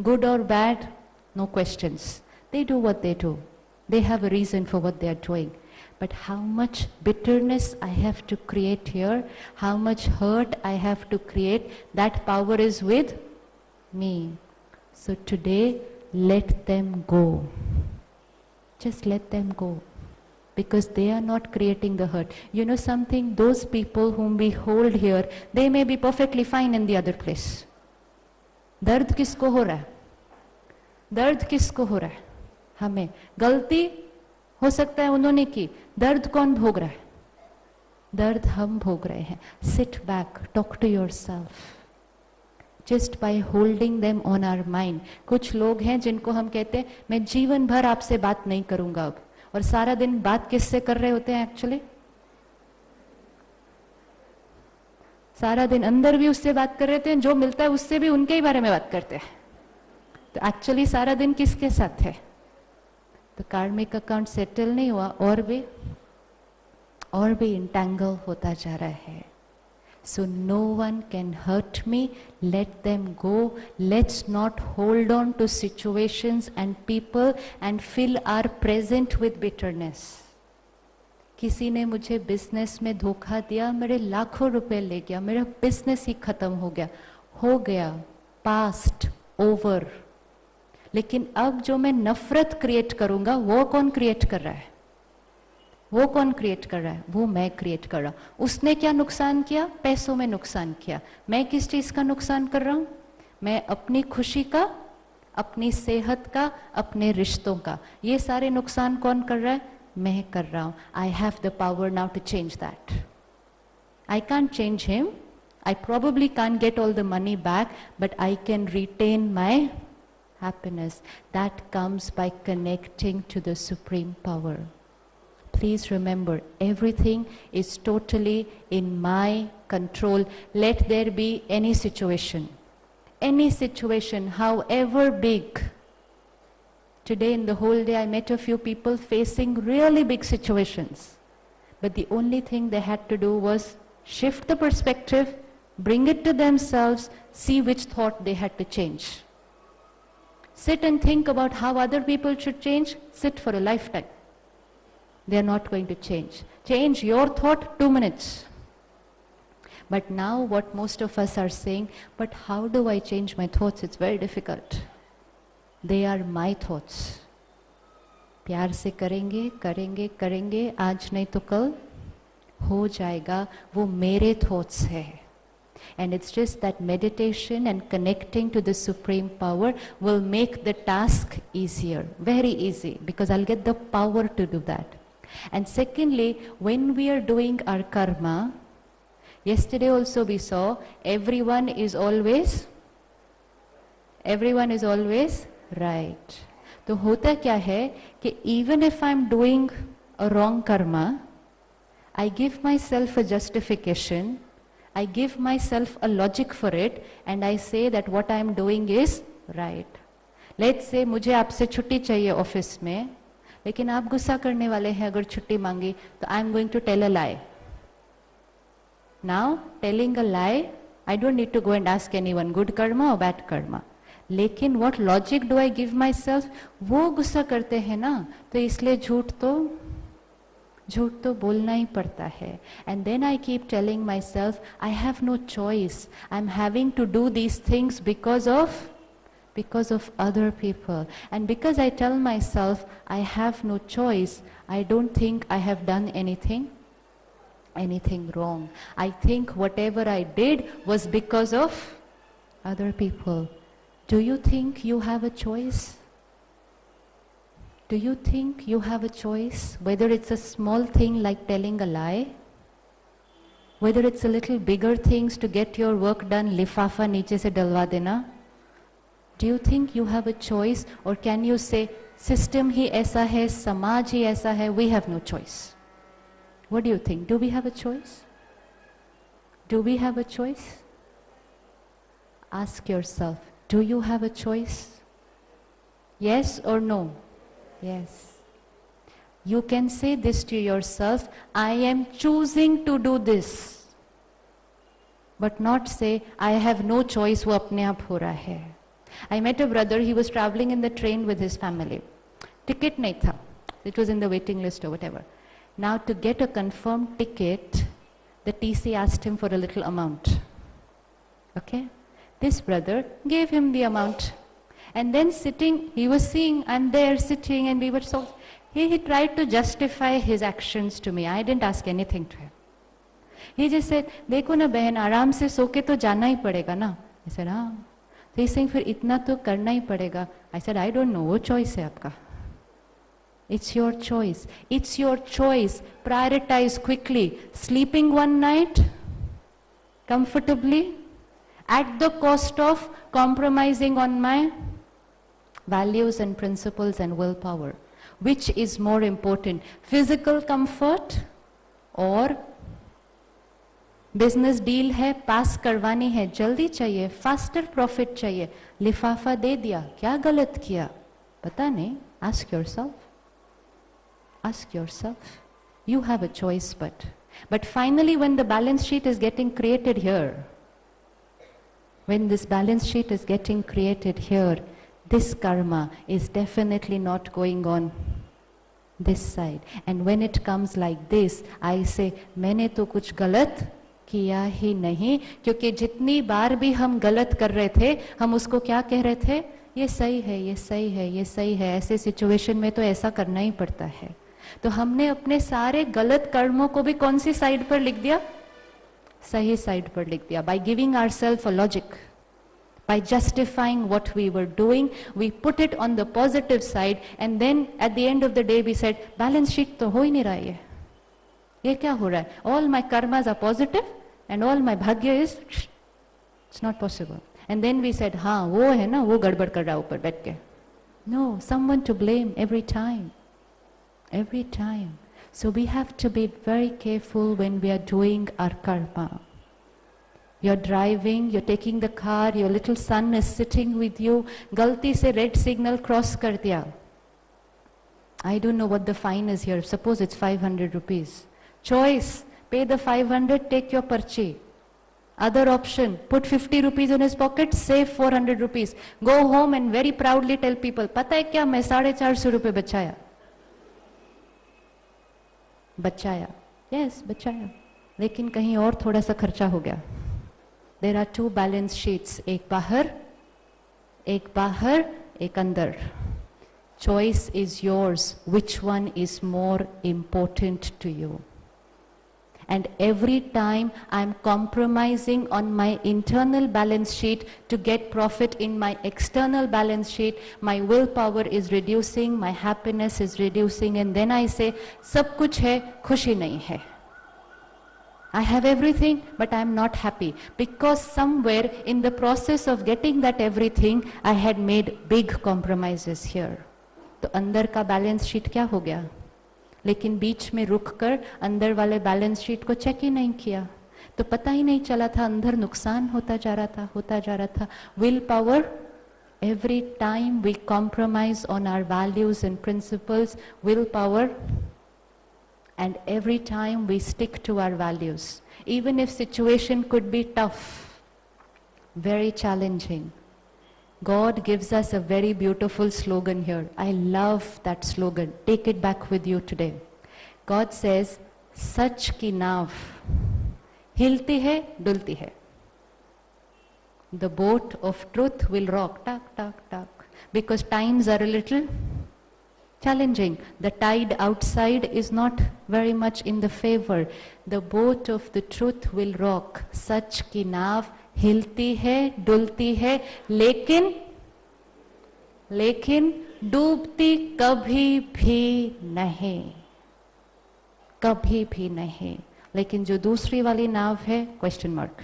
Good or bad, no questions. They do what they do. They have a reason for what they are doing. But how much bitterness I have to create here, how much hurt I have to create, that power is with me. So today, let them go. Just let them go. Because they are not creating the hurt. You know something? Those people whom we hold here, they may be perfectly fine in the other place. दर्द किसको हो रहा है? दर्द किसको हो रहा है? हमें. गलती हो सकता है उन्होंने की. दर्द कौन भोग रहा है? दर्द हम भोग रहे हैं. Sit back, talk to yourself. Just by holding them on our mind. कुछ लोग हैं जिनको हम कहते हैं मैं जीवन भर आपसे बात नहीं करूंगा अब. और सारा दिन बात किससे कर रहे होते हैं एक्चुअली? सारा दिन अंदर भी उससे बात कर रहे थे, जो मिलता है उससे भी उनके ही बारे में बात करते हैं. तो एक्चुअली सारा दिन किसके साथ है? तो कार्मिक अकाउंट सेटल नहीं हुआ, और भी इंटैंगल होता जा रहा है. So no one can hurt me, let them go. Let's not hold on to situations and people and fill our present with bitterness. किसी ने मुझे बिजनेस में धोखा दिया, मेरे लाखों रुपए ले गया, मेरा बिजनेस ही खत्म हो गया, पास्ट, ओवर. लेकिन अब जो मैं नफरत क्रिएट करूंगा, वो कौन क्रिएट कर रहा है? वो कौन क्रिएट कर रहा है? वो मैं क्रिएट कर रहा हूं. उसने क्या नुकसान किया? पैसों में नुकसान किया. मैं किस चीज का नुकसान कर रहा हूं? मैं अपनी खुशी का, अपनी सेहत का, अपने रिश्तों का. ये सारे नुकसान कौन कर रहा है? मैं कर रहा हूं. I have the power now to change that. I can't change him. I probably can't get all the money back, but I can retain my happiness. That comes by connecting to the supreme power. Please remember, everything is totally in my control. Let there be any situation, however big. Today in the whole day I met a few people facing really big situations. But the only thing they had to do was shift the perspective, bring it to themselves, see which thought they had to change. Sit and think about how other people should change. Sit for a lifetime. They are not going to change. Change your thought, 2 minutes. But now what most of us are saying, but how do I change my thoughts? It's very difficult. They are my thoughts. प्यार से करेंगे, करेंगे, करेंगे, आज नहीं तो कल हो जाएगा, वो मेरे thoughts है. And it's just that meditation and connecting to the Supreme Power will make the task easier, very easy, because I'll get the power to do that. And secondly, when we are doing our karma, yesterday also we saw everyone is always right. तो होता क्या है कि even if I'm doing a wrong karma, I give myself a justification, I give myself a logic for it, and I say that what I am doing is right. Let's say मुझे आपसे छुट्टी चाहिए office में, लेकिन आप गुस्सा करने वाले हैं अगर छुट्टी मांगी, तो I am going to tell a lie. Now, telling a lie, I don't need to go and ask anyone, good karma or bad karma. लेकिन what logic do I give myself? वो गुस्सा करते हैं ना, तो इसलिए झूठ तो बोलना ही पड़ता है. And then I keep telling myself, I have no choice. I'm having to do these things because of other people. And because I tell myself I have no choice, I don't think I have done anything wrong. I think whatever I did was because of other people. Do you think you have a choice? Do you think you have a choice? Whether it's a small thing like telling a lie, whether it's a little bigger things to get your work done, lifafa नीचे से डलवा देना. Do you think you have a choice, or can you say system ही ऐसा है, समाज ही ऐसा है, we have no choice? What do you think? Do we have a choice? Do we have a choice? Ask yourself, do you have a choice? Yes or no? Yes. You can say this to yourself, I am choosing to do this. But not say, I have no choice, wo apne aap ho raha hai. I met a brother, he was traveling in the train with his family. Ticket nahi tha. It was in the waiting list or whatever. Now to get a confirmed ticket, the TC asked him for a little amount. Okay? This brother gave him the amount. And then sitting, he was seeing, I'm there sitting, and we were so, he tried to justify his actions to me. I didn't ask anything to him. He just said, देखो ना बहन, आराम से सो के तो जाना ही पड़ेगा ना. I said, हाँ. So he's saying, फिर इतना तो करना ही पड़ेगा. I said, I don't know, वो choice है आपका. It's your choice. It's your choice. Prioritize quickly. Sleeping one night, comfortably, at the cost of compromising on my values and principles and willpower. Which is more important? Physical comfort or business deal है, पास करवानी है, जल्दी चाहिए, faster profit चाहिए, लिफाफा दे दिया, क्या गलत किया? पता नहीं. Ask yourself. Ask yourself. You have a choice, but finally when the balance sheet is getting created here, when this balance sheet is getting created here, this karma is definitely not going on this side. And when it comes like this, I say, मैंने तो कुछ गलत किया ही नहीं, क्योंकि जितनी बार भी हम गलत कर रहे थे, हम उसको क्या कह रहे थे? ये सही है, ये सही है, ये सही है. ऐसे सिचुएशन में तो ऐसा करना ही पड़ता है. तो हमने अपने सारे गलत कर्मों को भी कौन सी साइड पर लिख दिया? सही साइड पर लिख दिया. By giving ourselves a logic, by justifying what we were doing, we put it on the positive side, and then at the end of the day we said, balance sheet तो हो ही नहीं रहा है. ये क्या हो रहा है? All my karmas are positive and all my bhagya is, it's not possible. And then we said, हाँ वो है ना, वो गड़बड़ कर रहा है ऊपर बैठ के. No, someone to blame every time. Every time. So we have to be very careful when we are doing our karma. You're driving, you're taking the car, your little son is sitting with you, galti se red signal cross kar diya. I don't know what the fine is here. Suppose it's 500 rupees. Choice, pay the 500, take your parchi. Other option, put 50 rupees in his pocket, save 400 rupees. Go home and very proudly tell people, पता है क्या मैं 450 रुपए बचाया. बचाया, yes, बचाया. लेकिन कहीं और थोड़ा सा खर्चा हो गया. There are two balance sheets, एक बाहर, एक अंदर. Choice is yours. Which one is more important to you? And every time I'm compromising on my internal balance sheet to get profit in my external balance sheet, my willpower is reducing, my happiness is reducing, and then I say, सब कुछ है, खुशी नहीं है. I have everything, but I am not happy because somewhere in the process of getting that everything, I had made big compromises here. तो अंदर का balance sheet क्या हो गया? लेकिन बीच में रुककर अंदर वाले बैलेंस शीट को चेक ही नहीं किया, तो पता ही नहीं चला था अंदर नुकसान होता जा रहा था. Will power, every time we compromise on our values and principles, will power. And every time we stick to our values, even if situation could be tough, very challenging, God gives us a very beautiful slogan here. I love that slogan. Take it back with you today. God says, सच की नाव हिलती है, डुलती है. The boat of truth will rock, tak, tak, tak, because times are a little challenging. The tide outside is not very much in the favor. The boat of the truth will rock. सच की नाव हिलती है, डुलती है, लेकिन डूबती कभी भी नहीं. लेकिन जो दूसरी वाली नाव है, question mark.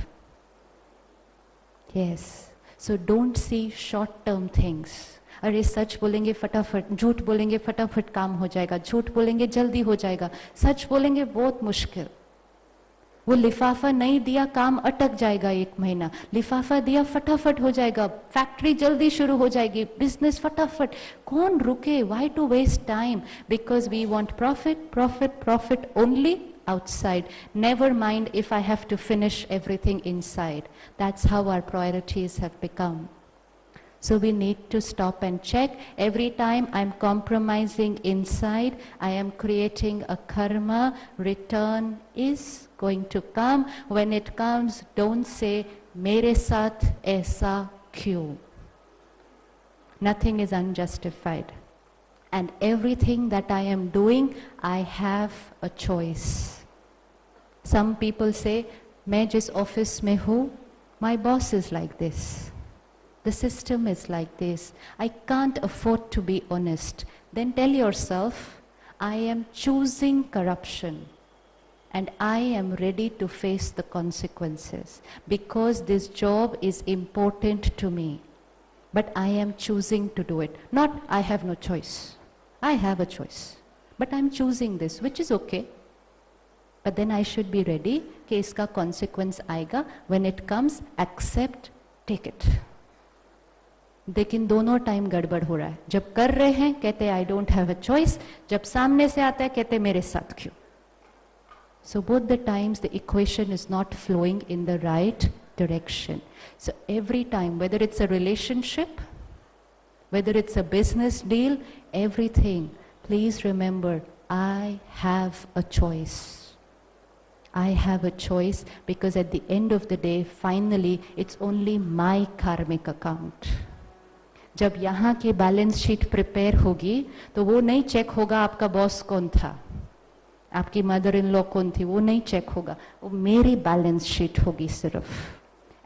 Yes. So don't see short-term things. अरे सच बोलेंगे फटाफट, झूठ बोलेंगे फटाफट काम हो जाएगा, झूठ बोलेंगे जल्दी हो जाएगा, सच बोलेंगे बहुत मुश्किल. वो लिफाफा नहीं दिया, काम अटक जाएगा 1 महीना. लिफाफा दिया, फटाफट हो जाएगा, फैक्ट्री जल्दी शुरू हो जाएगी, बिजनेस फटाफट. कौन रुके? Why to waste time? Because we want profit only outside. Never mind if I have to finish everything inside. That's how our priorities have become. So we need to stop and check. Every time I'm compromising inside, I am creating a karma. Return is going to come. When it comes, don't say, मेरे साथ ऐसा क्यों? Nothing is unjustified. And everything that I am doing, I have a choice. Some people say, मैं जिस office में हूँ, my boss is like this. The system is like this. I can't afford to be honest. Then tell yourself, I am choosing corruption and I am ready to face the consequences because this job is important to me. But I am choosing to do it. Not I have no choice. I have a choice. But I'm choosing this, which is okay. But then I should be ready कि इसका consequence आएगा. When it comes, accept, take it. लेकिन दोनों time गड़बड़ हो रहा है. जब कर रहे हैं कहते I don't have a choice, जब सामने से आता है कहते मेरे साथ क्यों. So both the times the equation is not flowing in the right direction. So every time, whether it's a relationship, whether it's a business deal, everything, please remember, I have a choice. I have a choice because at the end of the day, finally, it's only my karmic account. जब यहाँ की balance sheet prepare होगी तो वो नहीं check होगा आपका boss कौन था, आपकी मदर इन लॉ कौन थी, वो नहीं चेक होगा. वो मेरी बैलेंस शीट होगी सिर्फ,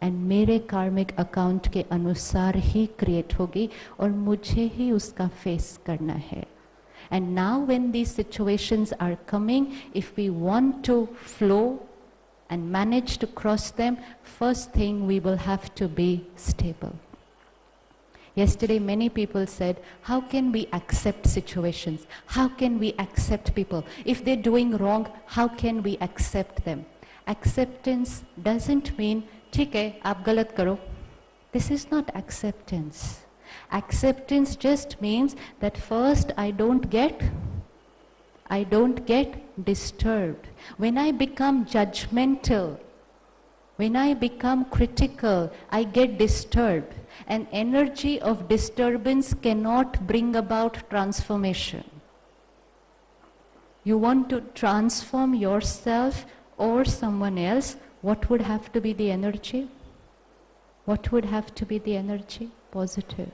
एंड मेरे कार्मिक अकाउंट के अनुसार ही क्रिएट होगी और मुझे ही उसका फेस करना है. And now when these situations are coming, if we want to flow and manage to cross them, first thing we will have to be stable. Yesterday many people said, how can we accept situations? How can we accept people? If they're doing wrong, how can we accept them? Acceptance doesn't mean, ठीक है, आप गलत करो. This is not acceptance. Acceptance just means that first I don't get disturbed. When I become judgmental, When I become critical, I get disturbed. And energy of disturbance cannot bring about transformation. You want to transform yourself or someone else, what would have to be the energy? What would have to be the energy? Positive.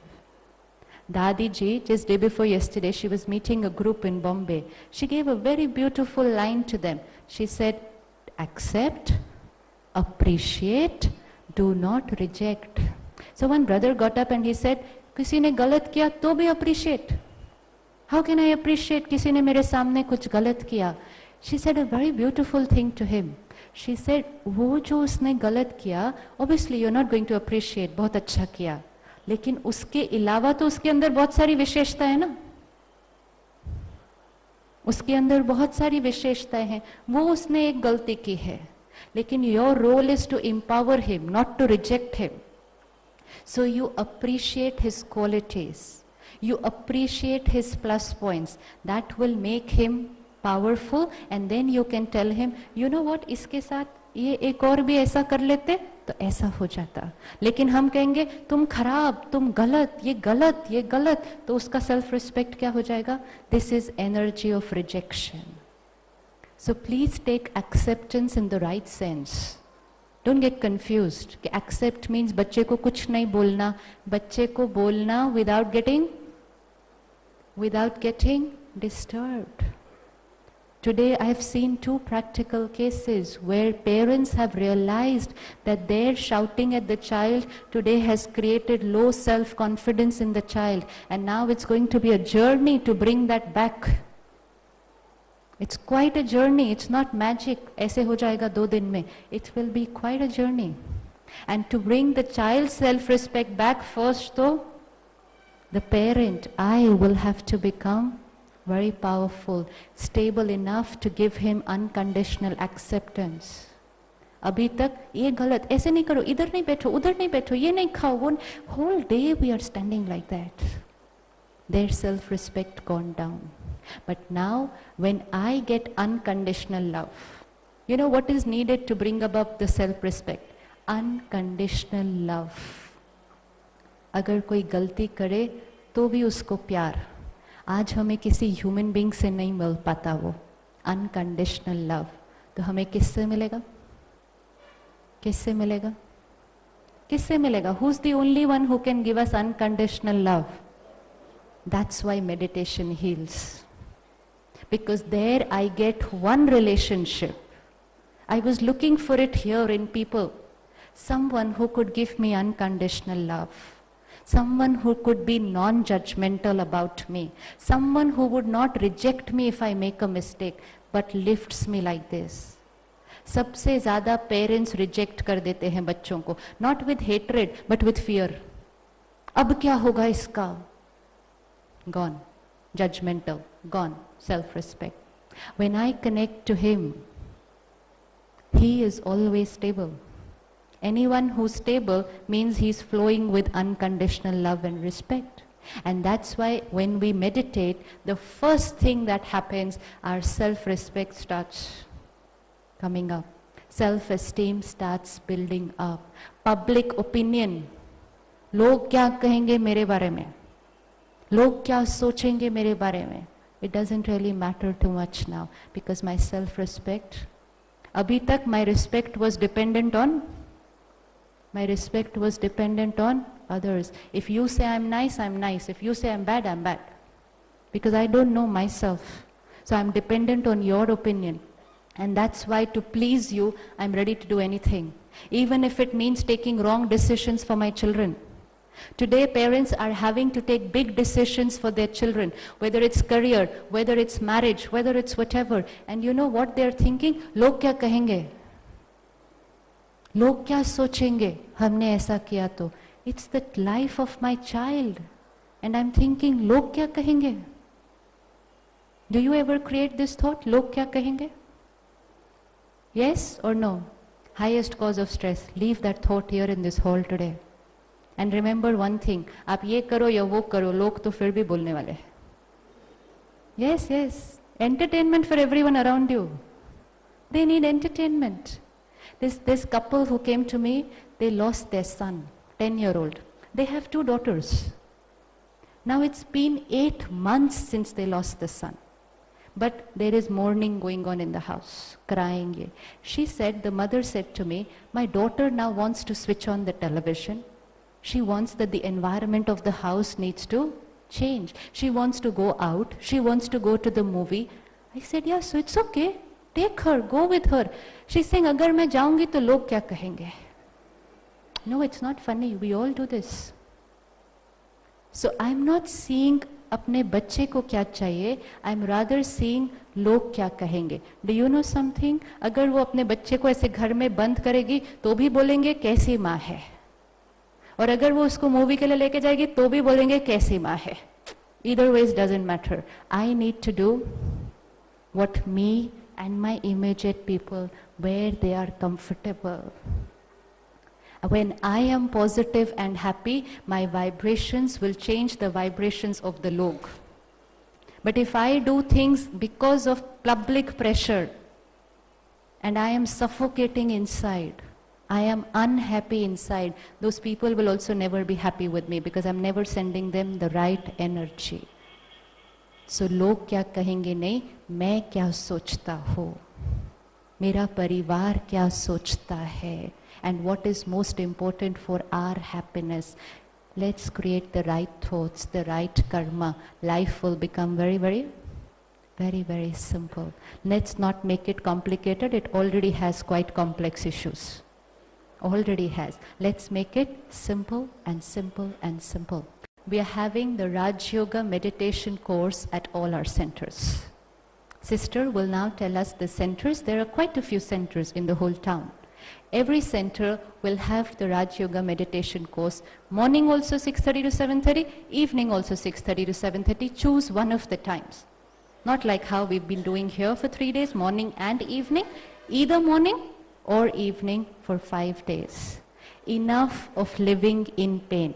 Dadi ji, just day before yesterday, she was meeting a group in Bombay. She gave a very beautiful line to them. She said, accept, appreciate, do not reject. So one brother got up and he said, किसी ने गलत किया तो भी appreciate. How can I appreciate किसी ने मेरे सामने कुछ गलत किया? She said a very beautiful thing to him. She said, वो जो उसने गलत किया, obviously you're not going to appreciate, बहुत अच्छा किया. लेकिन उसके अलावा तो उसके अंदर बहुत सारी विशेषताएं है ना. उसके अंदर बहुत सारी विशेषताएं हैं. वो उसने एक गलती की है. लेकिन your role is to empower him, not to reject him. So you appreciate his qualities. You appreciate his plus points. That will make him powerful, and then you can tell him, you know what, इसके साथ ये एक और भी ऐसा कर लेते तो ऐसा हो जाता. लेकिन हम कहेंगे तुम खराब, तुम गलत, ये गलत, ये गलत, तो उसका सेल्फ रिस्पेक्ट क्या हो जाएगा? This is energy of rejection. So please take acceptance in the right sense. Don't get confused. Accept means बच्चे को कुछ नहीं बोलना, बच्चे को बोलना without getting disturbed. Today I have seen two practical cases where parents have realized that their shouting at the child today has created low self-confidence in the child, and now it's going to be a journey to bring that back. It's quite a journey. It's not magic. ऐसे हो जाएगा 2 दिन में. It will be quite a journey. And to bring the child's self-respect back, first though, the parent, I will have to become very powerful, stable enough to give him unconditional acceptance. अभी तक ये गलत, ऐसे नहीं करो, इधर नहीं बैठो, उधर नहीं बैठो, ये नहीं खाओ, वो whole day we are standing like that. Their self-respect gone down. But now, when I get unconditional love, you know what is needed to bring about the self-respect? Unconditional love. अगर कोई गलती करे तो भी उसको प्यार. आज हमें किसी ह्यूमन बीइंग से नहीं मिल पाता वो अनकंडीशनल लव. तो हमें किससे मिलेगा? किससे मिलेगा? किससे मिलेगा? Who's the only one who can give us unconditional love? That's why meditation heals. Because there I get one relationship. I was looking for it here in people. Someone who could give me unconditional love. Someone who could be non-judgmental about me. Someone who would not reject me if I make a mistake, but lifts me like this. सबसे ज़्यादा parents reject कर देते हैं बच्चों को, not with hatred, but with fear. अब क्या होगा इसका? Gone. Judgmental. Gone. Self-respect. When I connect to him, he is always stable. Anyone who's stable means he's flowing with unconditional love and respect. And that's why when we meditate, the first thing that happens, our self-respect starts coming up. Self-esteem starts building up. Public opinion. लोग क्या कहेंगे मेरे बारे में? लोग क्या सोचेंगे मेरे बारे में? It doesn't really matter too much now, because my self-respect, अभी तक my respect was dependent on others. If you say I'm nice, I'm nice. If you say I'm bad, I'm bad. Because I don't know myself. So I'm dependent on your opinion. And that's why, to please you, I'm ready to do anything. Even if it means taking wrong decisions for my children. Today parents are having to take big decisions for their children, whether it's career, whether it's marriage, whether it's whatever. And you know what they're thinking? लोग क्या कहेंगे? लोग क्या सोचेंगे हमने ऐसा किया तो? It's the life of my child. And I'm thinking, लोग क्या कहेंगे? Do you ever create this thought? लोग क्या कहेंगे? Yes or no? Highest cause of stress. Leave that thought here in this hall today. And remember one thing, आप ये करो या वो करो, लोग तो फिर भी बोलने वाले हैं. Yes, yes. Entertainment for everyone around you. They need entertainment. This couple who came to me, they lost their son, 10-year-old. They have 2 daughters. Now it's been 8 months since they lost the son. But there is mourning going on in the house, crying. She said, the mother said to me, my daughter now wants to switch on the television. She wants that the environment of the house needs to change. She wants to go out. She wants to go to the movie. I said, yeah, so it's okay. Take her, go with her. She's saying, agar main jaungi to log kya kahenge? No, it's not funny. We all do this. So I'm not seeing अपने बच्चे को क्या चाहिए, I am rather seeing लोग क्या कहेंगे. Do you know something? अगर वो अपने बच्चे को ऐसे घर में बंद करेगी तो भी बोलेंगे कैसी माँ है, और अगर वो उसको मूवी के लिए लेके जाएगी तो भी बोलेंगे कैसी माँ है. Either ways doesn't matter. I need to do what me and my immediate people, where they are comfortable. When I am positive and happy, my vibrations will change the vibrations of the log. But if I do things because of public pressure and I am suffocating inside, I am unhappy inside, those people will also never be happy with me because I'm never sending them the right energy. So log kya kahenge nahi, main kya sochta hu, mera parivar kya sochta hai. And what is most important for our happiness. Let's create the right thoughts, the right karma. Life will become very, very, very, very simple. Let's not make it complicated. It already has quite complex issues. Already has. Let's make it simple and simple and simple. We are having the Raj Yoga meditation course at all our centers. Sister will now tell us the centers. There are quite a few centers in the whole town. Every center will have the Raj Yoga meditation course. Morning also 6:30 to 7:30, evening also 6:30 to 7:30. Choose one of the times. Not like how we've been doing here for 3 days, morning and evening. Either morning or evening for 5 days. Enough of living in pain.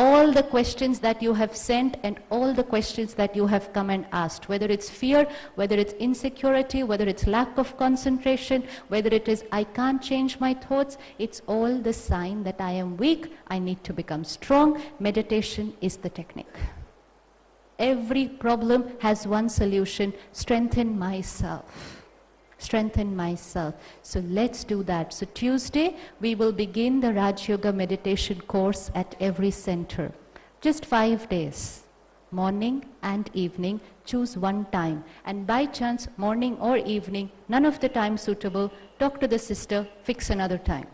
All the questions that you have sent and all the questions that you have come and asked, whether it's fear, whether it's insecurity, whether it's lack of concentration, whether it is I can't change my thoughts, it's all the sign that I am weak, I need to become strong. Meditation is the technique. Every problem has one solution: strengthen myself. Strengthen myself. So let's do that. So Tuesday, we will begin the Raj Yoga meditation course at every center. Just 5 days. Morning and evening. Choose one time. And by chance, morning or evening, none of the time suitable, talk to the sister, fix another time.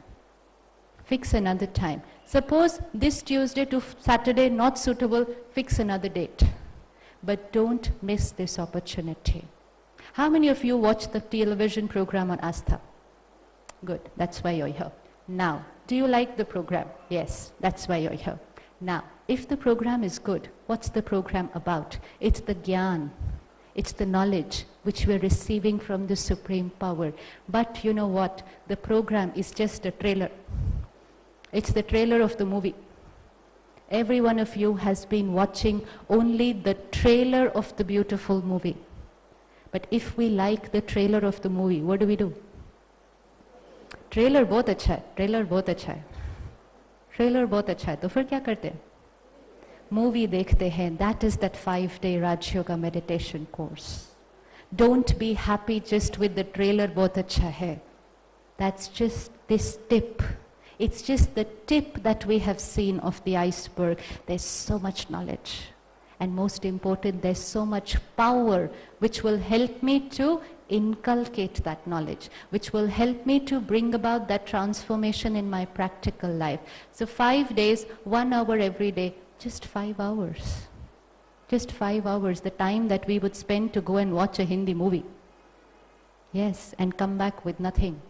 Fix another time. Suppose this Tuesday to Saturday not suitable, fix another date. But don't miss this opportunity. How many of you watch the television program on Astha? Good, that's why you're here. Now, do you like the program? Yes, that's why you're here. Now, if the program is good, what's the program about? It's the Gyan. It's the knowledge which we're receiving from the Supreme Power. But you know what? The program is just a trailer. It's the trailer of the movie. Every one of you has been watching only the trailer of the beautiful movie. But if we like the trailer of the movie, what do? Trailer बहुत अच्छा है, trailer बहुत अच्छा है, trailer बहुत अच्छा है, तो फिर क्या करते हैं? मूवी देखते हैं. That is that 5-day Raj Yoga meditation course. Don't be happy just with the trailer बहुत अच्छा है. That's just this tip. It's just the tip that we have seen of the iceberg. There's so much knowledge. And most important, there's so much power which will help me to inculcate that knowledge, which will help me to bring about that transformation in my practical life. So 5 days, 1 hour every day, just 5 hours. Just 5 hours, the time that we would spend to go and watch a Hindi movie. Yes, and come back with nothing.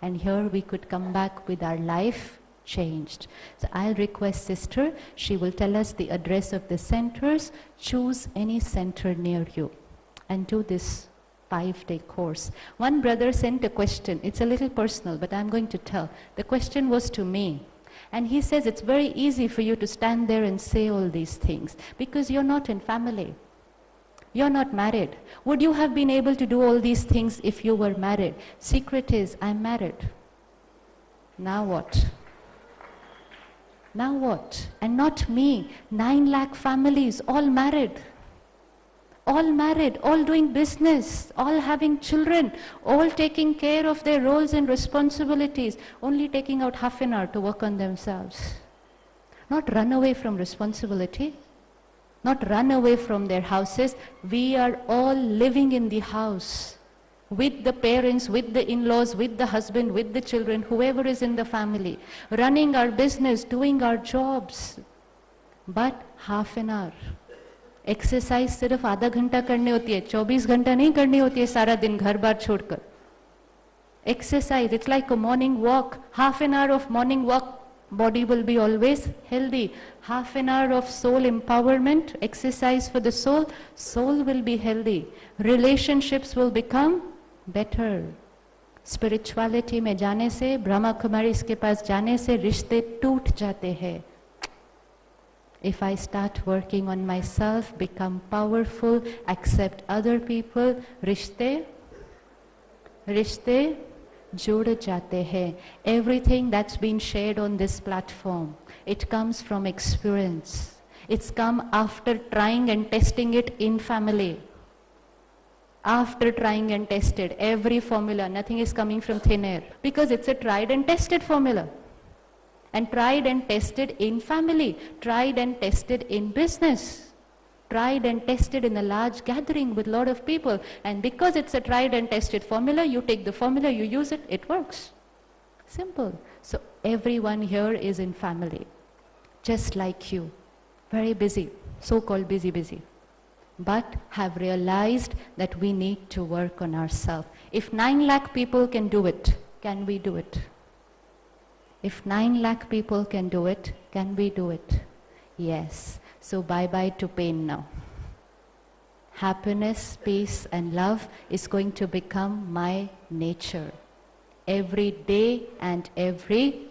And here we could come back with our life changed. So I'll request sister, she will tell us the address of the centers. Choose any center near you and do this 5-day course. One brother sent a question. It's a little personal, but I'm going to tell. The question was to me. And he says it's very easy for you to stand there and say all these things because you're not in family. You're not married. Would you have been able to do all these things if you were married? Secret is, I'm married. Now what? Now what? And not me. 9 lakh families, all married. All married, all doing business, all having children, all taking care of their roles and responsibilities, only taking out half an hour to work on themselves. Not run away from responsibility, not run away from their houses. We are all living in the house with the parents, with the in-laws, with the husband, with the children, whoever is in the family, running our business, doing our jobs. But half an hour. Exercise सिर्फ आधा घंटा करनी होती है, 24 घंटा नहीं करनी होती है सारा दिन घर बार छोड़कर. Exercise, it's like a morning walk. Half an hour of morning walk, body will be always healthy. Half an hour of soul empowerment, exercise for the soul, soul will be healthy. Relationships will become better. Spirituality में जाने से, ब्रह्मा कुमारी के पास जाने से रिश्ते टूट जाते हैं. If I start working on myself, become powerful, accept other people, रिश्ते जुड़ जाते हैं. Everything that's been shared on this platform, it comes from experience. It's come after trying and testing it in family. After trying and tested, every formula, nothing is coming from thin air, because it's a tried and tested formula. And tried and tested in family, tried and tested in business, tried and tested in a large gathering with a lot of people. And because it's a tried and tested formula, you take the formula, you use it, it works. Simple. So everyone here is in family, just like you. Very busy, so-called busy. But have realized that we need to work on ourselves. If 9 lakh people can do it, can we do it? If 9 lakh people can do it, can we do it? Yes. So bye-bye to pain now. Happiness, peace and love is going to become my nature. Every day and every